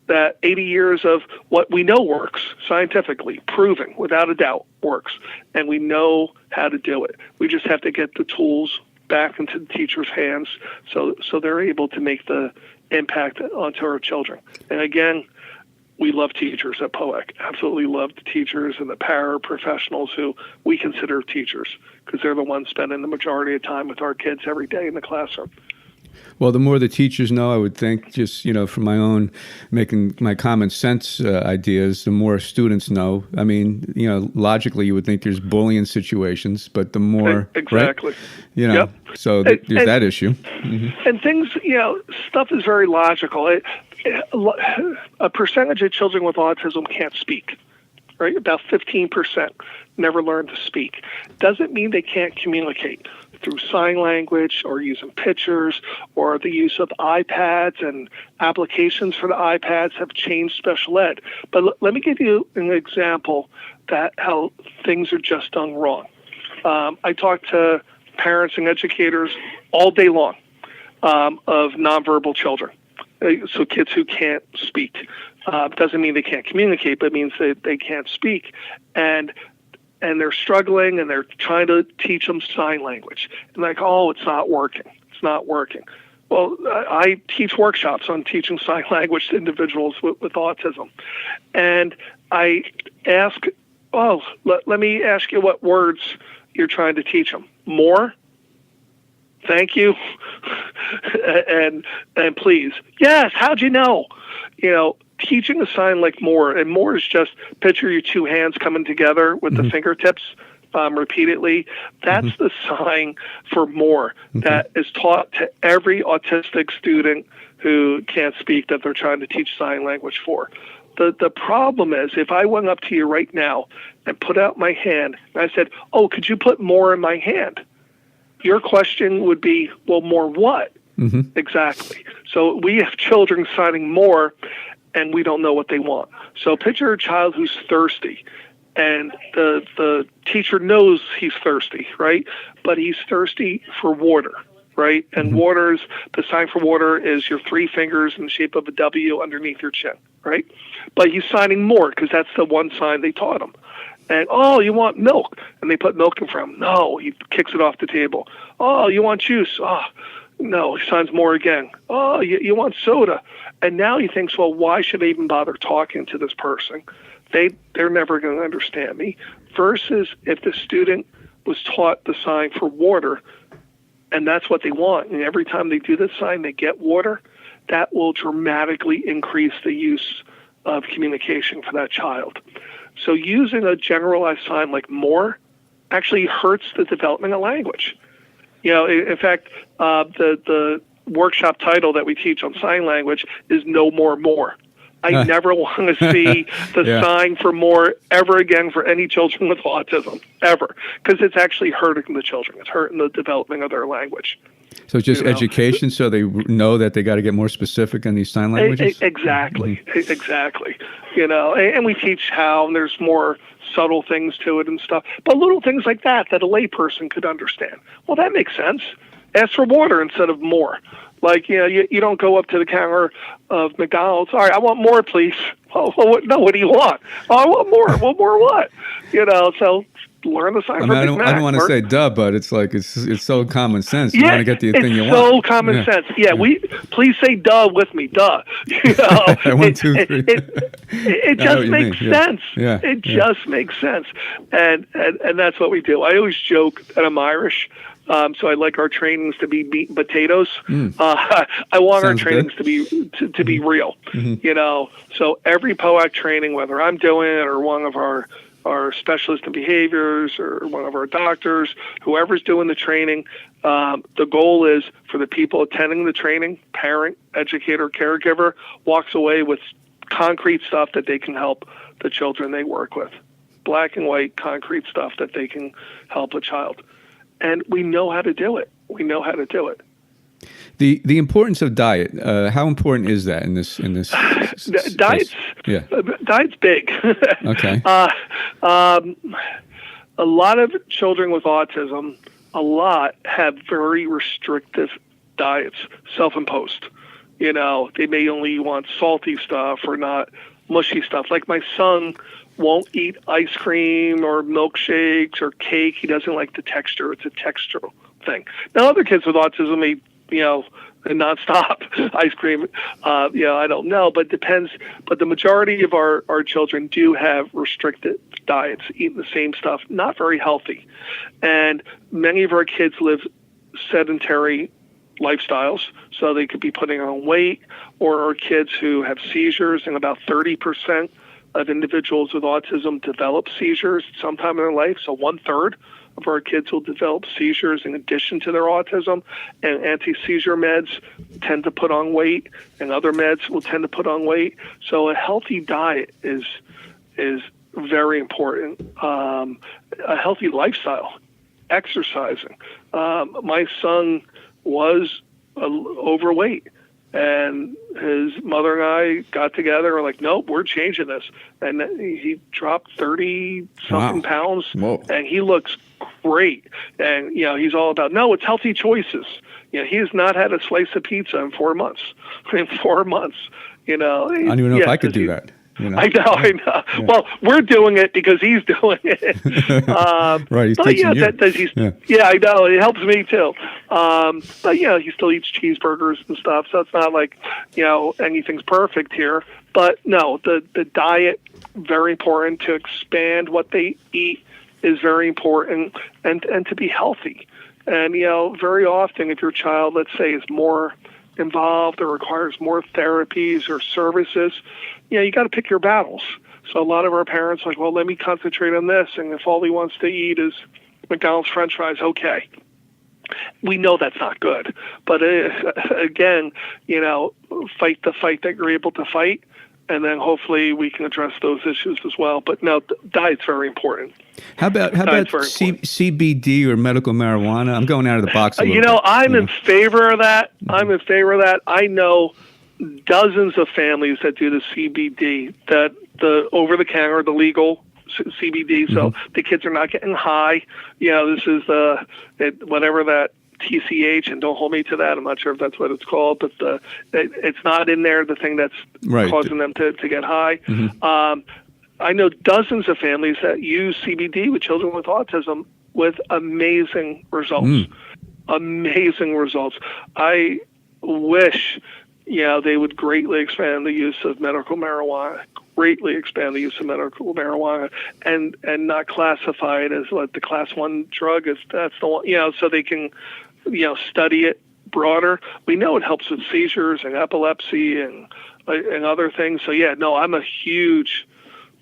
That 80 years of what we know works, scientifically, proven, without a doubt, works. And we know how to do it. We just have to get the tools back into the teacher's hands so they're able to make the impact onto our children. And again, we love teachers at POAC. Absolutely love the teachers and the paraprofessionals who we consider teachers, because they're the ones spending the majority of time with our kids every day in the classroom. Well, the more the teachers know, I would think, just, from my own making my common sense ideas, the more students know. I mean, logically, you would think there's bullying situations, but the more... Exactly. Right? So there's that issue. Mm-hmm. And things, stuff is very logical. A percentage of children with autism can't speak, right? About 15% never learn to speak. Doesn't mean they can't communicate through sign language or using pictures, or the use of iPads, and applications for the iPads have changed special ed. But let me give you an example that how things are just done wrong. I talk to parents and educators all day long of nonverbal children. So kids who can't speak. Doesn't mean they can't communicate, but it means that they can't speak. And they're struggling, and they're trying to teach them sign language. And like, oh, it's not working. It's not working. Well, I teach workshops on teaching sign language to individuals with autism. And I ask, let me ask you what words you're trying to teach them. More? Thank you. and please. Yes, how'd you know? Teaching a sign like more, and more is just picture your two hands coming together with the fingertips repeatedly. That's the sign for more that is taught to every autistic student who can't speak that they're trying to teach sign language for. The problem is, if I went up to you right now and put out my hand and I said, oh, could you put more in my hand? Your question would be, well, more what? Exactly. So we have children signing more, and we don't know what they want. So picture a child who's thirsty, and the teacher knows he's thirsty, right? But he's thirsty for water, right? And the sign for water is your three fingers in the shape of a W underneath your chin, right? But he's signing more because that's the one sign they taught him. And, oh, you want milk? And they put milk in front of him. No, he kicks it off the table. Oh, you want juice? Oh, no, he signs more again. Oh, you want soda? And now he thinks, well, why should I even bother talking to this person? They're never going to understand me. Versus if the student was taught the sign for water, and that's what they want, and every time they do this sign, they get water, that will dramatically increase the use of communication for that child. So using a generalized sign like more actually hurts the development of language. In fact, the workshop title that we teach on sign language is No More More. I never want to see the sign for more ever again for any children with autism, ever, because it's actually hurting the children. It's hurting the development of their language. So it's just education, so they know that they got to get more specific in these sign languages? Exactly. And we teach how, and there's more subtle things to it and stuff. But little things like that a layperson could understand. Well, that makes sense. Ask for water instead of more. Like, you don't go up to the counter of McDonald's. All right, I want more, please. Oh, no, what do you want? Oh, I want more. Well, more what? So learn the sign for I don't want to say duh, but it's like it's so common sense. You want to get the thing you want. It's so common sense. Yeah, please say duh with me. Duh. 1, 2, 3. It just makes sense. Yeah. It just makes sense, and that's what we do. I always joke that I'm Irish. So I like our trainings to be meat and potatoes. I want our trainings to be real. So every POAC training, whether I'm doing it or one of our specialists in behaviors or one of our doctors, whoever's doing the training, the goal is for the people attending the training, parent, educator, caregiver, walks away with concrete stuff that they can help the children they work with. Black and white concrete stuff that they can help a child. And we know how to do it. The importance of diet. How important is that in this? Diet's big. Okay. A lot of children with autism, have very restrictive diets, self-imposed. They may only want salty stuff or not mushy stuff. Like my son won't eat ice cream or milkshakes or cake. He doesn't like the texture. It's a textural thing. Now, other kids with autism eat, nonstop ice cream. I don't know, but it depends. But the majority of our children do have restricted diets, eating the same stuff, not very healthy. And many of our kids live sedentary lifestyles, so they could be putting on weight, or our kids who have seizures, and about 30% of individuals with autism develop seizures sometime in their life. So 1/3 of our kids will develop seizures in addition to their autism, and anti-seizure meds tend to put on weight, and other meds will tend to put on weight. So a healthy diet is very important. A healthy lifestyle, exercising. My son was overweight, and his mother and I got together and were like, nope, we're changing this. And he dropped 30-something pounds, Whoa. And he looks great. And, he's all about, no, it's healthy choices. He has not had a slice of pizza in 4 months. In 4 months, I don't even know if I could do that. I know. Yeah. Well, we're doing it because he's doing it. Right, he's but teaching you. I know. It helps me too. But he still eats cheeseburgers and stuff, so it's not like anything's perfect here. But no, the diet, very important. To expand what they eat is very important, and to be healthy. And very often, if your child, let's say, is more involved or requires more therapies or services, you got to pick your battles. So a lot of our parents are like, well, let me concentrate on this, and if all he wants to eat is McDonald's French fries, okay. We know that's not good, but again, fight the fight that you're able to fight, and then hopefully we can address those issues as well. But no, diet's very important. How about CBD or medical marijuana? I'm going out of the box a little bit. I'm in favor of that. I'm in favor of that. I know dozens of families that do the CBD, that the over-the-counter, the legal CBD, so the kids are not getting high. This is whatever that TCH, and don't hold me to that. I'm not sure if that's what it's called, but it's not in there, the thing that's causing them to get high. I know dozens of families that use CBD with children with autism with amazing results. Amazing results. I wish, they would greatly expand the use of medical marijuana, and not classify it as what the class 1 drug is. That's the one, so they can, study it broader. We know it helps with seizures and epilepsy and other things. So I'm a huge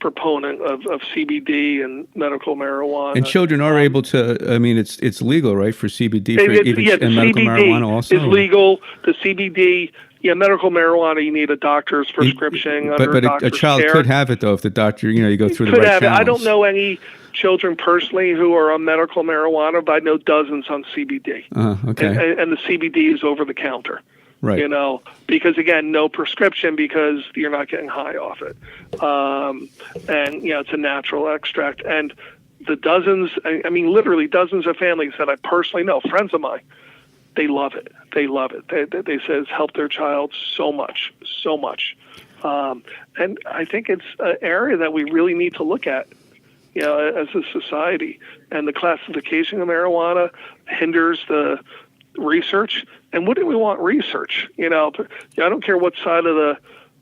proponent of CBD and medical marijuana. And children are able to, it's legal, right, for CBD and medical marijuana also? It's legal. The CBD, medical marijuana, you need a doctor's prescription. But a child could have it, though, if the doctor, you go through the right channels. I don't know any children personally who are on medical marijuana, but I know dozens on CBD. Okay. And the CBD is over the counter. Right. Because again, no prescription, because you're not getting high off it. And it's a natural extract. And the dozens, literally dozens of families that I personally know, friends of mine, they love it. They love it. They say it's helped their child so much. And I think it's an area that we really need to look at, as a society. And the classification of marijuana hinders the research. And wouldn't we want research? I don't care what side of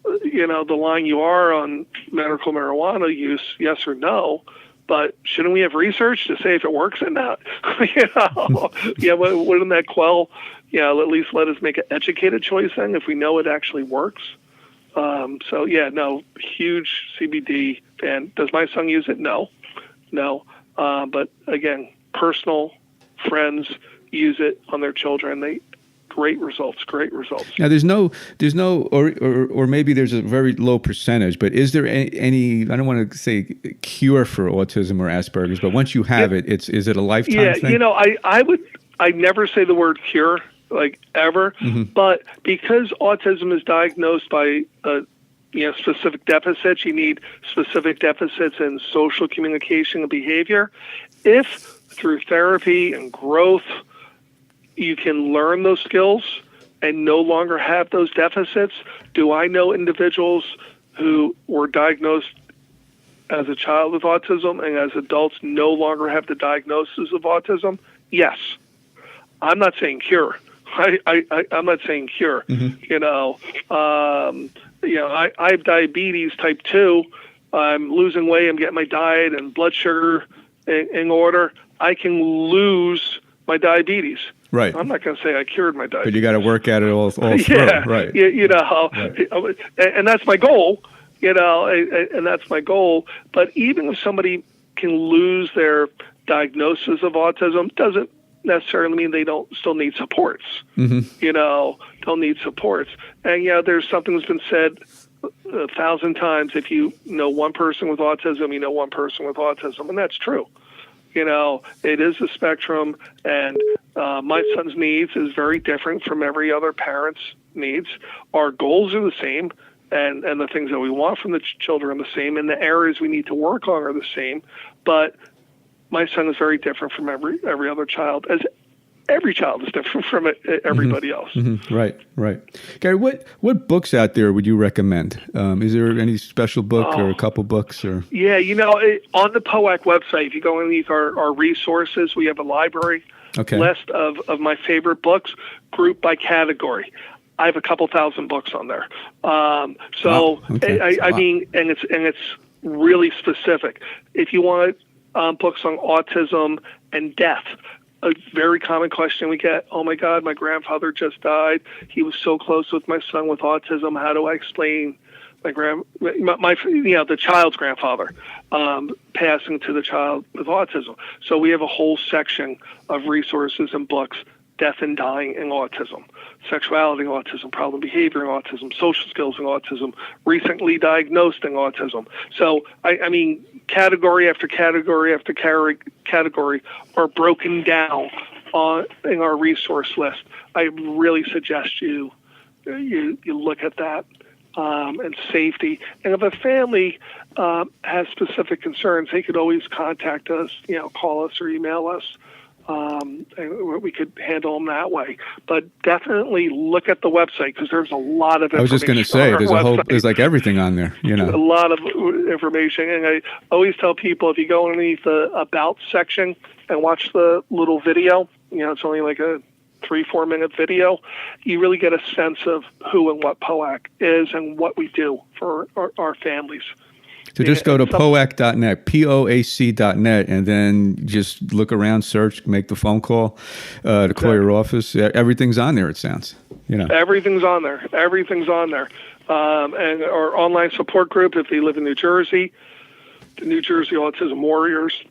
the line you are on medical marijuana use, yes or no, but shouldn't we have research to say if it works or not? Wouldn't that quell, at least let us make an educated choice then if we know it actually works? Huge CBD fan. Does my son use it? No. But again, personal friends use it on their children. Great results. Now, there's no, or maybe there's a very low percentage, but is there any, I don't want to say cure for autism or Asperger's, but once you have it, is it a lifetime thing? I never say the word cure, like ever, but because autism is diagnosed by specific deficits, you need specific deficits in social communication and behavior. If through therapy and growth, you can learn those skills and no longer have those deficits. Do I know individuals who were diagnosed as a child with autism and as adults no longer have the diagnosis of autism? Yes. I'm not saying cure. I'm not saying cure. I have diabetes type 2. I'm losing weight. I'm getting my diet and blood sugar in order. I can lose my diabetes. Right. I'm not going to say I cured my diabetes. But you got to work at it all through. Right. Right. And that's my goal, and that's my goal. But even if somebody can lose their diagnosis of autism, doesn't necessarily mean they don't still need supports, don't need supports. And, there's something that's been said 1,000 times. If you know one person with autism, you know one person with autism. And that's true. It is a spectrum, and my son's needs is very different from every other parent's needs. Our goals are the same, and the things that we want from the children are the same, and the areas we need to work on are the same. But my son is very different from every other child, as every child is different from everybody else. Mm-hmm. Right. Gary, what books out there would you recommend? Is there any special book or a couple books? Or Yeah, on the POAC website, if you go underneath our resources, we have a library list of my favorite books grouped by category. I have a couple thousand books on there. I mean, and it's really specific. If you want books on autism and death, a very common question we get, oh my God, my grandfather just died. He was so close with my son with autism. How do I explain the child's grandfather passing to the child with autism? So we have a whole section of resources and books, death and dying in autism, sexuality in autism, problem behavior in autism, social skills in autism, recently diagnosed in autism. So, I mean, category after category after category are broken down in our resource list. I really suggest you look at that. And safety. And if a family has specific concerns, they could always contact us, call us or email us. And we could handle them that way. But definitely look at the website, because there's a lot of information. I was just going to say, there's like everything on there, A lot of information. And I always tell people, if you go underneath the About section and watch the little video, it's only like a 3-4 minute video, you really get a sense of who and what POAC is and what we do for our families. So just go to POAC.net, POAC.net, and then just look around, search, make the phone call to call your office. Everything's on there, it sounds. Everything's on there. And our online support group, if they live in New Jersey, the New Jersey Autism Warriors,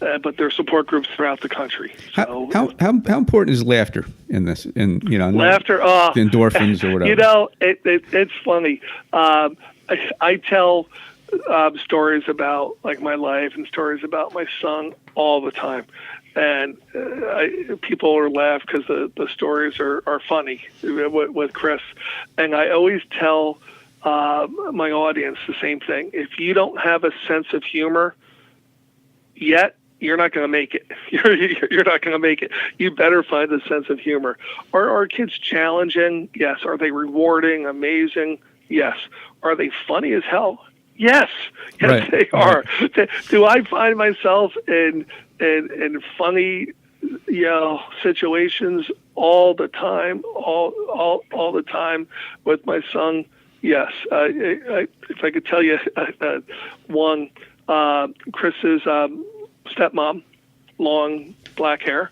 but there's support groups throughout the country. So, how important is laughter in this? Laughter, endorphins or whatever. It's funny. I tell stories about like my life and stories about my son all the time, and people are laugh because the stories are funny with Chris, and I always tell my audience the same thing. If you don't have a sense of humor yet, you're not going to make it. You're not going to make it. You better find a sense of humor. Are our kids challenging? Yes. Are they rewarding? Amazing? Yes. Are they funny as hell? Yes. Yes, they are. Right. Do I find myself in funny, situations all the time? All the time with my son? Yes. If I could tell you one, Chris's stepmom, long black hair.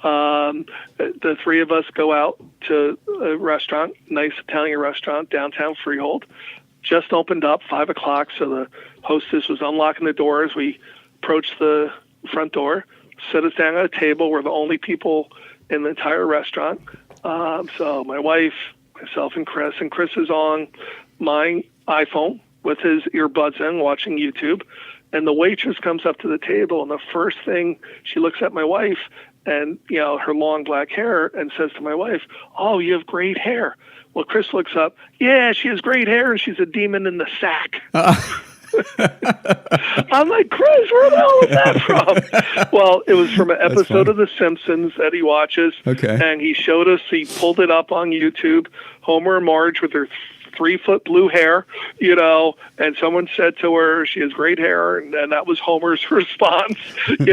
The three of us go out to a restaurant, nice Italian restaurant, downtown Freehold. Just opened up, 5 o'clock, so the hostess was unlocking the doors. We approached the front door, sit us down at a table. We're the only people in the entire restaurant. So my wife, myself, and Chris is on my iPhone with his earbuds in, watching YouTube. And the waitress comes up to the table, and the first thing, she looks at my wife and, her long black hair, and says to my wife, "Oh, you have great hair." Well, Chris looks up, "Yeah, she has great hair, and she's a demon in the sack." I'm like, "Chris, where the hell is that from?" Well, it was from an episode of The Simpsons that he watches. Okay. And he showed us, he pulled it up on YouTube, Homer and Marge with their 3-foot blue hair, and someone said to her, she has great hair, and that was Homer's response, and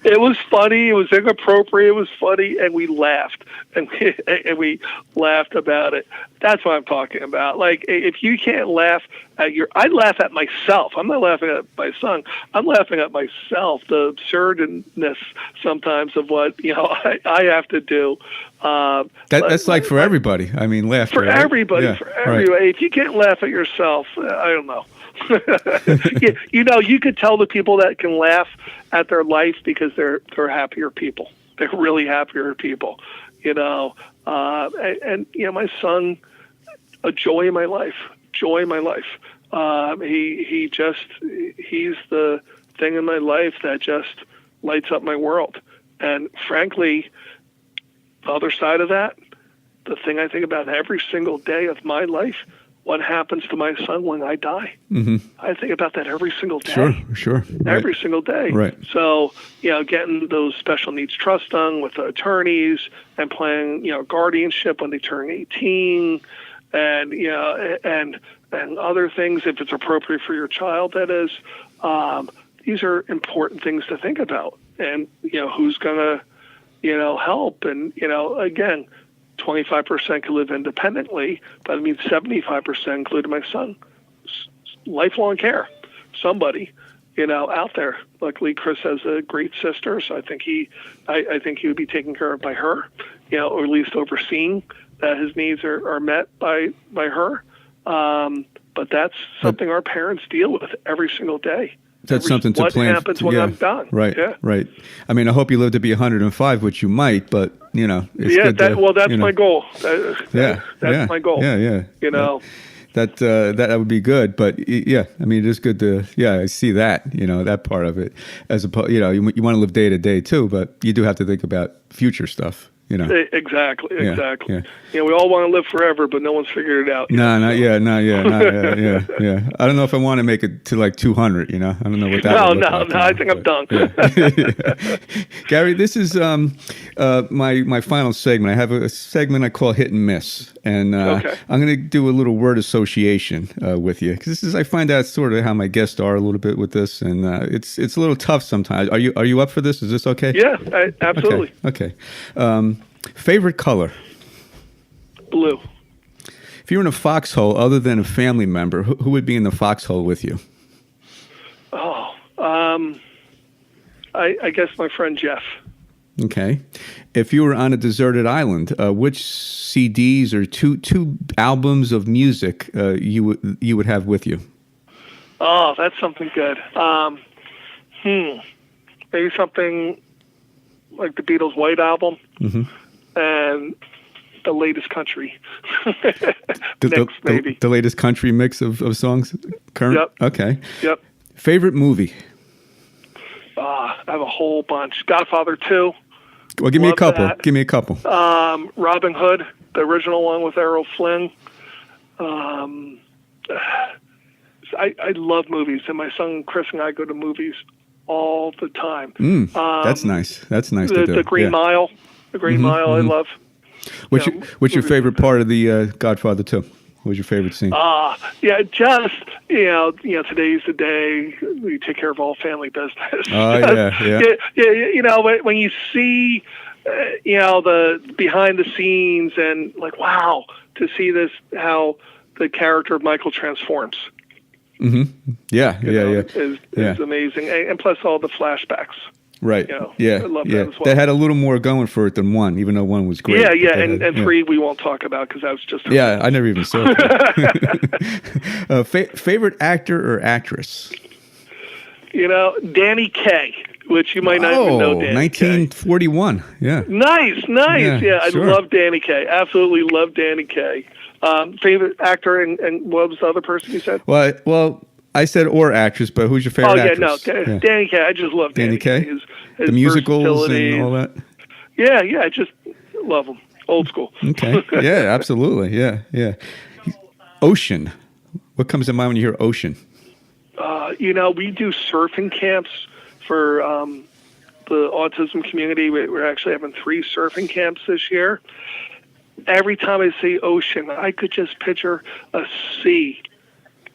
it was funny, it was inappropriate, it was funny, and we laughed, and we laughed about it. That's what I'm talking about. Like, if you can't laugh at I laugh at myself. I'm not laughing at my son. I'm laughing at myself, the absurdness sometimes of what, I have to do. That's like for everybody. I mean, laughter. For right? everybody, yeah, for everybody. Right. If you can't laugh at yourself, I don't know. You could tell the people that can laugh at their life because they're happier people. They're really happier people, and my son, a joy in my life. He's the thing in my life that just lights up my world. And frankly, the other side of that, the thing I think about every single day of my life, what happens to my son when I die. I think about that every single day. Sure. Every single day. Right. So, getting those special needs trusts done with the attorneys and playing, guardianship when they turn 18 and, and other things, if it's appropriate for your child, that is, these are important things to think about. And, who's going to, help. And, again, 25% can live independently, but it means 75%, including my son, lifelong care. Somebody, out there. Luckily, Chris has a great sister, so I think he would be taken care of by her, or at least overseeing that his needs are met by her. But that's something our parents deal with every single day. That's something to plan. What happens when I'm done? Right, yeah. right. I mean, I hope you live to be 105, which you might, but it's good. That's my goal. That's my goal. Yeah. That would be good, but yeah, I mean, it is good to I see that that part of it as opposed you want to live day to day too, but you do have to think about future stuff. Exactly. We all want to live forever, but no one's figured it out. Not yet. I don't know if I want to make it to like 200. I don't know what that. No. I think I'm done. Yeah. Gary, this is my final segment. I have a segment I call Hit and Miss, and I'm going to do a little word association with you because I find out sort of how my guests are a little bit with this, and it's a little tough sometimes. Are you up for this? Is this okay? Yeah, absolutely. Okay. Favorite color? Blue. If you're in a foxhole other than a family member, who would be in the foxhole with you? I guess my friend Jeff. Okay. If you were on a deserted island, which CDs or two albums of music you would have with you? Oh, that's something good. Maybe something like the Beatles' White Album. And the latest country mix, maybe. The latest country mix of songs? Current? Yep. Okay. Yep. Favorite movie? I have a whole bunch. Godfather 2. Well, give me a couple. That. Give me a couple. Robin Hood, the original one with Errol Flynn. I love movies, and my son Chris and I go to movies all the time. That's nice. That's nice to do. The Green Mile. The Green Mile, I love. What's your favorite part of the Godfather 2? What was your favorite scene? Just today's the day we take care of all family business. When you see, the behind the scenes and like, wow, to see this how the character of Michael transforms. Is amazing, and plus all the flashbacks. Right. I love that as well. That had a little more going for it than 1, even though 1 was great. And 3 we won't talk about because that was just. I never even saw it. Favorite actor or actress? Danny Kaye, which you might not even know. Danny 1941. Kaye. Yeah. Nice. I love Danny Kaye. Absolutely love Danny Kaye. Favorite actor and what was the other person you said? Well. I said or actress, but who's your favorite actress? Danny Kaye. I just love Danny Kaye. His the musicals and all that? Yeah, I just love him. Old school. Okay. Yeah, absolutely. Yeah. Ocean. What comes to mind when you hear ocean? We do surfing camps for the autism community. We're actually having 3 surfing camps this year. Every time I see ocean, I could just picture a sea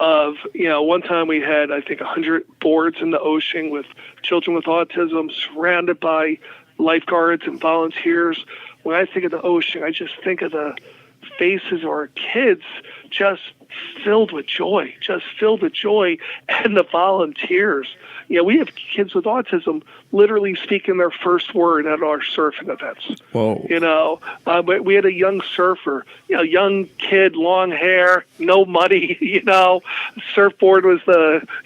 of, one time we had, I think, 100 boards in the ocean with children with autism surrounded by lifeguards and volunteers. When I think of the ocean, I just think of the faces of our kids just filled with joy, and the volunteers. We have kids with autism literally speaking their first word at our surfing events. Whoa. But we had a young surfer, young kid, long hair, no money, surfboard was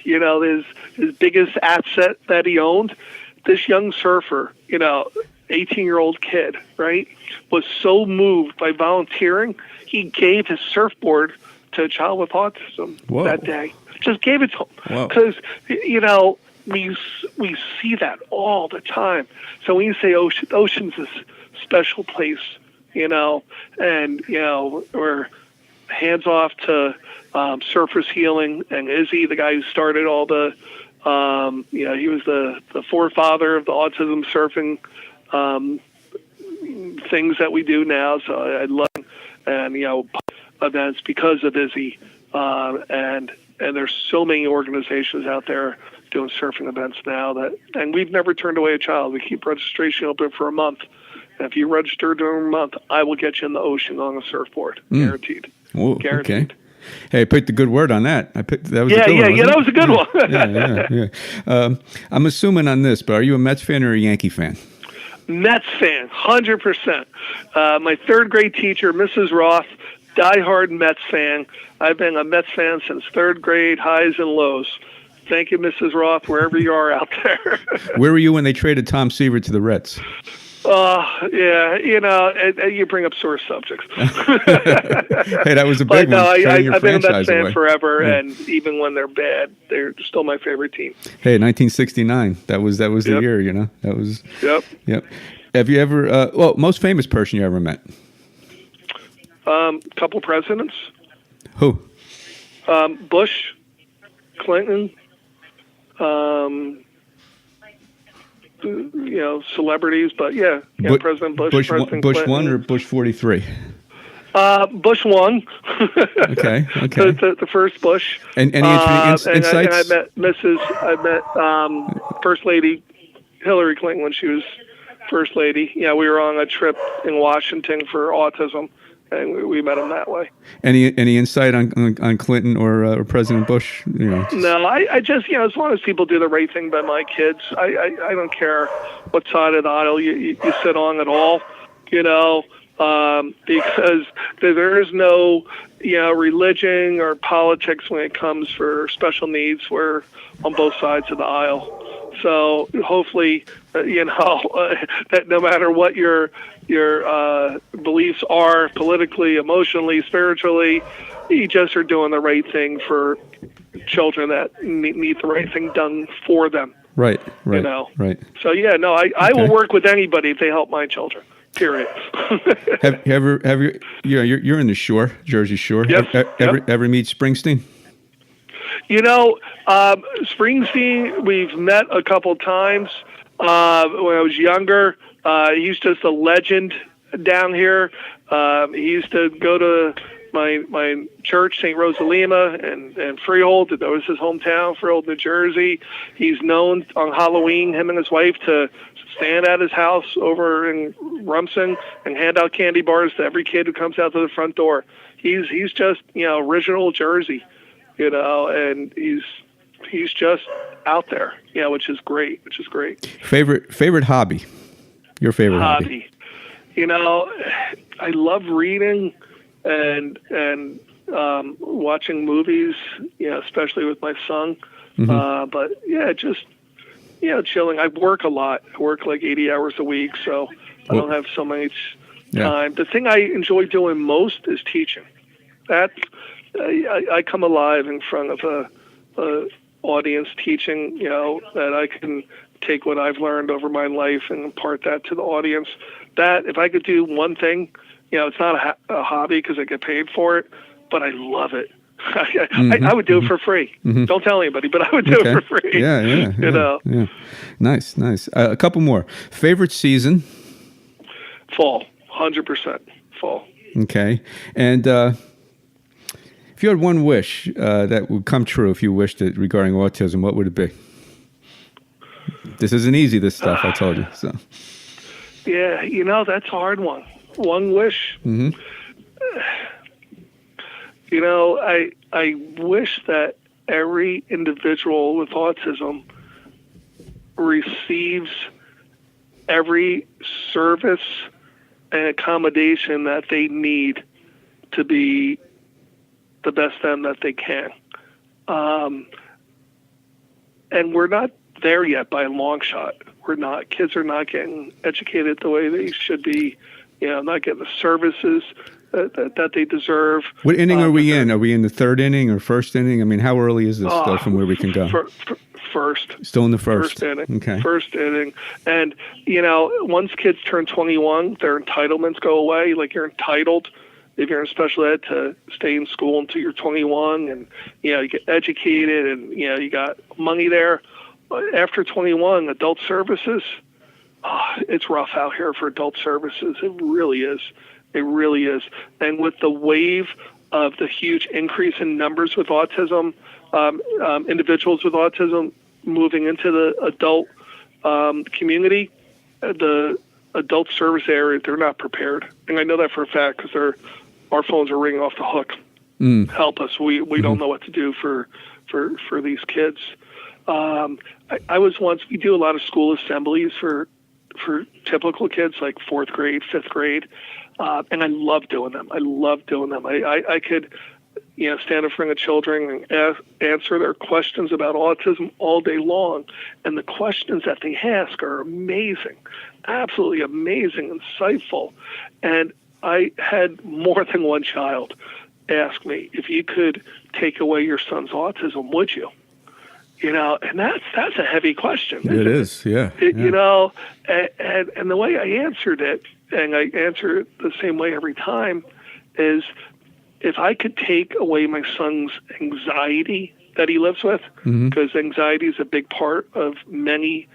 his biggest asset that he owned. This young surfer, 18-year-old kid, right, was so moved by volunteering, he gave his surfboard to a child with autism that day. Just gave it to him. Because, we see that all the time. So when you say ocean's this special place, and, where hands off to surface healing, and Izzy, the guy who started all the, he was the forefather of the autism surfing things that we do now. So I love him, and events because of Izzy, and there's so many organizations out there doing surfing events now and we've never turned away a child. We keep registration open for a month. And if you register during a month, I will get you in the ocean on a surfboard, guaranteed. Whoa, guaranteed. Okay. Hey, I picked a good word on that. That was a good one. That was a good one. Yeah. I'm assuming on this, but are you a Mets fan or a Yankee fan? Mets fan, 100%. My third grade teacher, Mrs. Roth, diehard Mets fan. I've been a Mets fan since third grade, highs and lows. Thank you, Mrs. Roth, wherever you are out there. Where were you when they traded Tom Seaver to the Reds? You bring up sore subjects. Hey, that was a big one. I've been a Mets fan forever, and even when they're bad, they're still my favorite team. Hey, 1969, that was the year, That was. Yep. Have you ever, most famous person you ever met? Couple presidents. Who? Bush, Clinton, celebrities, but President Bush, President Bush Clinton. 1 or Bush 43? Bush 1. Okay. The first Bush. And any insights? And I met First Lady Hillary Clinton when she was First Lady. Yeah, we were on a trip in Washington for autism, and we met him that way. Any insight on Clinton or President Bush? No, I just as long as people do the right thing by my kids, I don't care what side of the aisle you sit on at all, because there is no religion or politics when it comes for special needs. We're on both sides of the aisle. So hopefully, that no matter what your beliefs are politically, emotionally, spiritually, you just are doing the right thing for children that need the right thing done for them. Right. Right. So I will work with anybody if they help my children. Period. Have you you're in the Shore, Jersey Shore. Yep. Ever meet Springsteen? Springsteen, we've met a couple times. When I was younger, he's just a legend down here. He used to go to my church, St. Rosalima, and Freehold. That was his hometown, Freehold, New Jersey. He's known on Halloween, him and his wife, to stand at his house over in Rumson and hand out candy bars to every kid who comes out to the front door. He's just original Jersey. And he's just out there, which is great. Favorite hobby? Your favorite hobby? I love reading and watching movies, especially with my son. Mm-hmm. But just chilling. I work a lot. I work like 80 hours a week, so I don't have so much time. The thing I enjoy doing most is teaching. I come alive in front of a audience teaching, that I can take what I've learned over my life and impart that to the audience. That if I could do one thing, it's not a hobby because I get paid for it, but I love it. I would do it for free. Mm-hmm. Don't tell anybody, but I would do it for free. Yeah. Nice. A couple more. Favorite season? Fall. 100% fall. Okay. And if you had one wish that would come true, if you wished it regarding autism, what would it be? This isn't easy, this stuff, I told you. So. Yeah, that's a hard one. One wish. Mm-hmm. I wish that every individual with autism receives every service and accommodation that they need to be the best them that they can. And we're not there yet by a long shot. We're not. Kids are not getting educated the way they should be, not getting the services that they deserve. What inning are we in? Are we in the third inning or first inning? I mean, how early is this stuff from where we can go? First. Still in the first inning. Okay. First inning. And, once kids turn 21, their entitlements go away. Like, you're entitled, if you're in special ed, to stay in school until you're 21, and you get educated, and you got money there. But after 21, adult services, it's rough out here for adult services. It really is. It really is. And with the wave of the huge increase in numbers with autism, individuals with autism moving into the adult community, the adult service area, they're not prepared. And I know that for a fact because our phones are ringing off the hook. Help us. We don't know what to do for these kids. I was once, we do a lot of school assemblies for typical kids like 4th grade, 5th grade. And I love doing them. I could, stand in front of children and answer their questions about autism all day long. And the questions that they ask are amazing, absolutely amazing, insightful. And I had more than one child ask me, if you could take away your son's autism, would you? And that's a heavy question. It is, yeah. And the way I answered it, and I answer it the same way every time, is if I could take away my son's anxiety that he lives with, because anxiety is a big part of many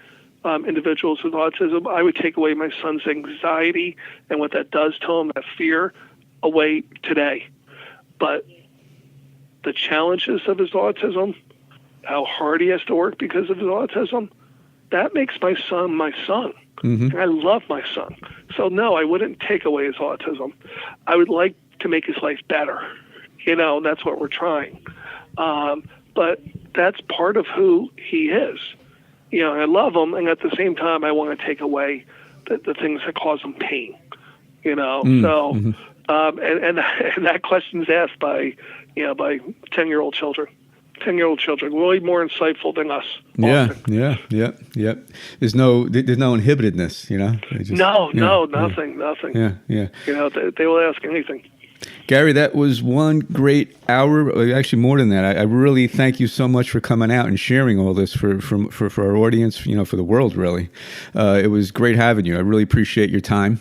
individuals with autism, I would take away my son's anxiety and what that does to him, that fear, away today. But the challenges of his autism, how hard he has to work because of his autism, that makes my son my son. And I love my son. So no, I wouldn't take away his autism. I would like to make his life better. That's what we're trying. But that's part of who he is. I love him, and at the same time, I want to take away the things that cause him pain. So, and that question's asked by 10-year-old children. 10-year-old children, really more insightful than us. Yeah. There's no inhibitedness, Nothing. Yeah. They will ask anything. Gary, that was one great hour. Actually, more than that. I really thank you so much for coming out and sharing all this for our audience, for the world, really. It was great having you. I really appreciate your time.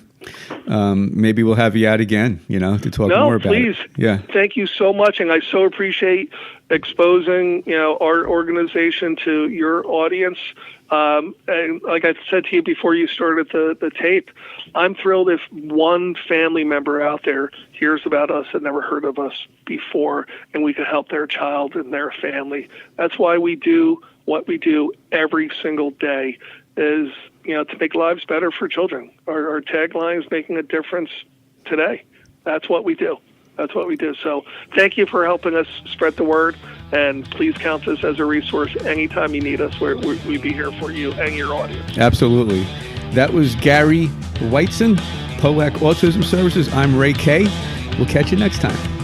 Maybe we'll have you out again, to talk more about it. Please. Yeah. Thank you so much. And I so appreciate exposing, our organization to your audience. And like I said to you before you started the tape, I'm thrilled if one family member out there hears about us and never heard of us before, and we can help their child and their family. That's why we do what we do every single day, is to make lives better for children. Our tagline is making a difference today. That's what we do. So thank you for helping us spread the word, and please count us as a resource anytime you need us. We'd be here for you and your audience. Absolutely. That was Gary Weitzin, POAC Autism Services. I'm Ray Kay. We'll catch you next time.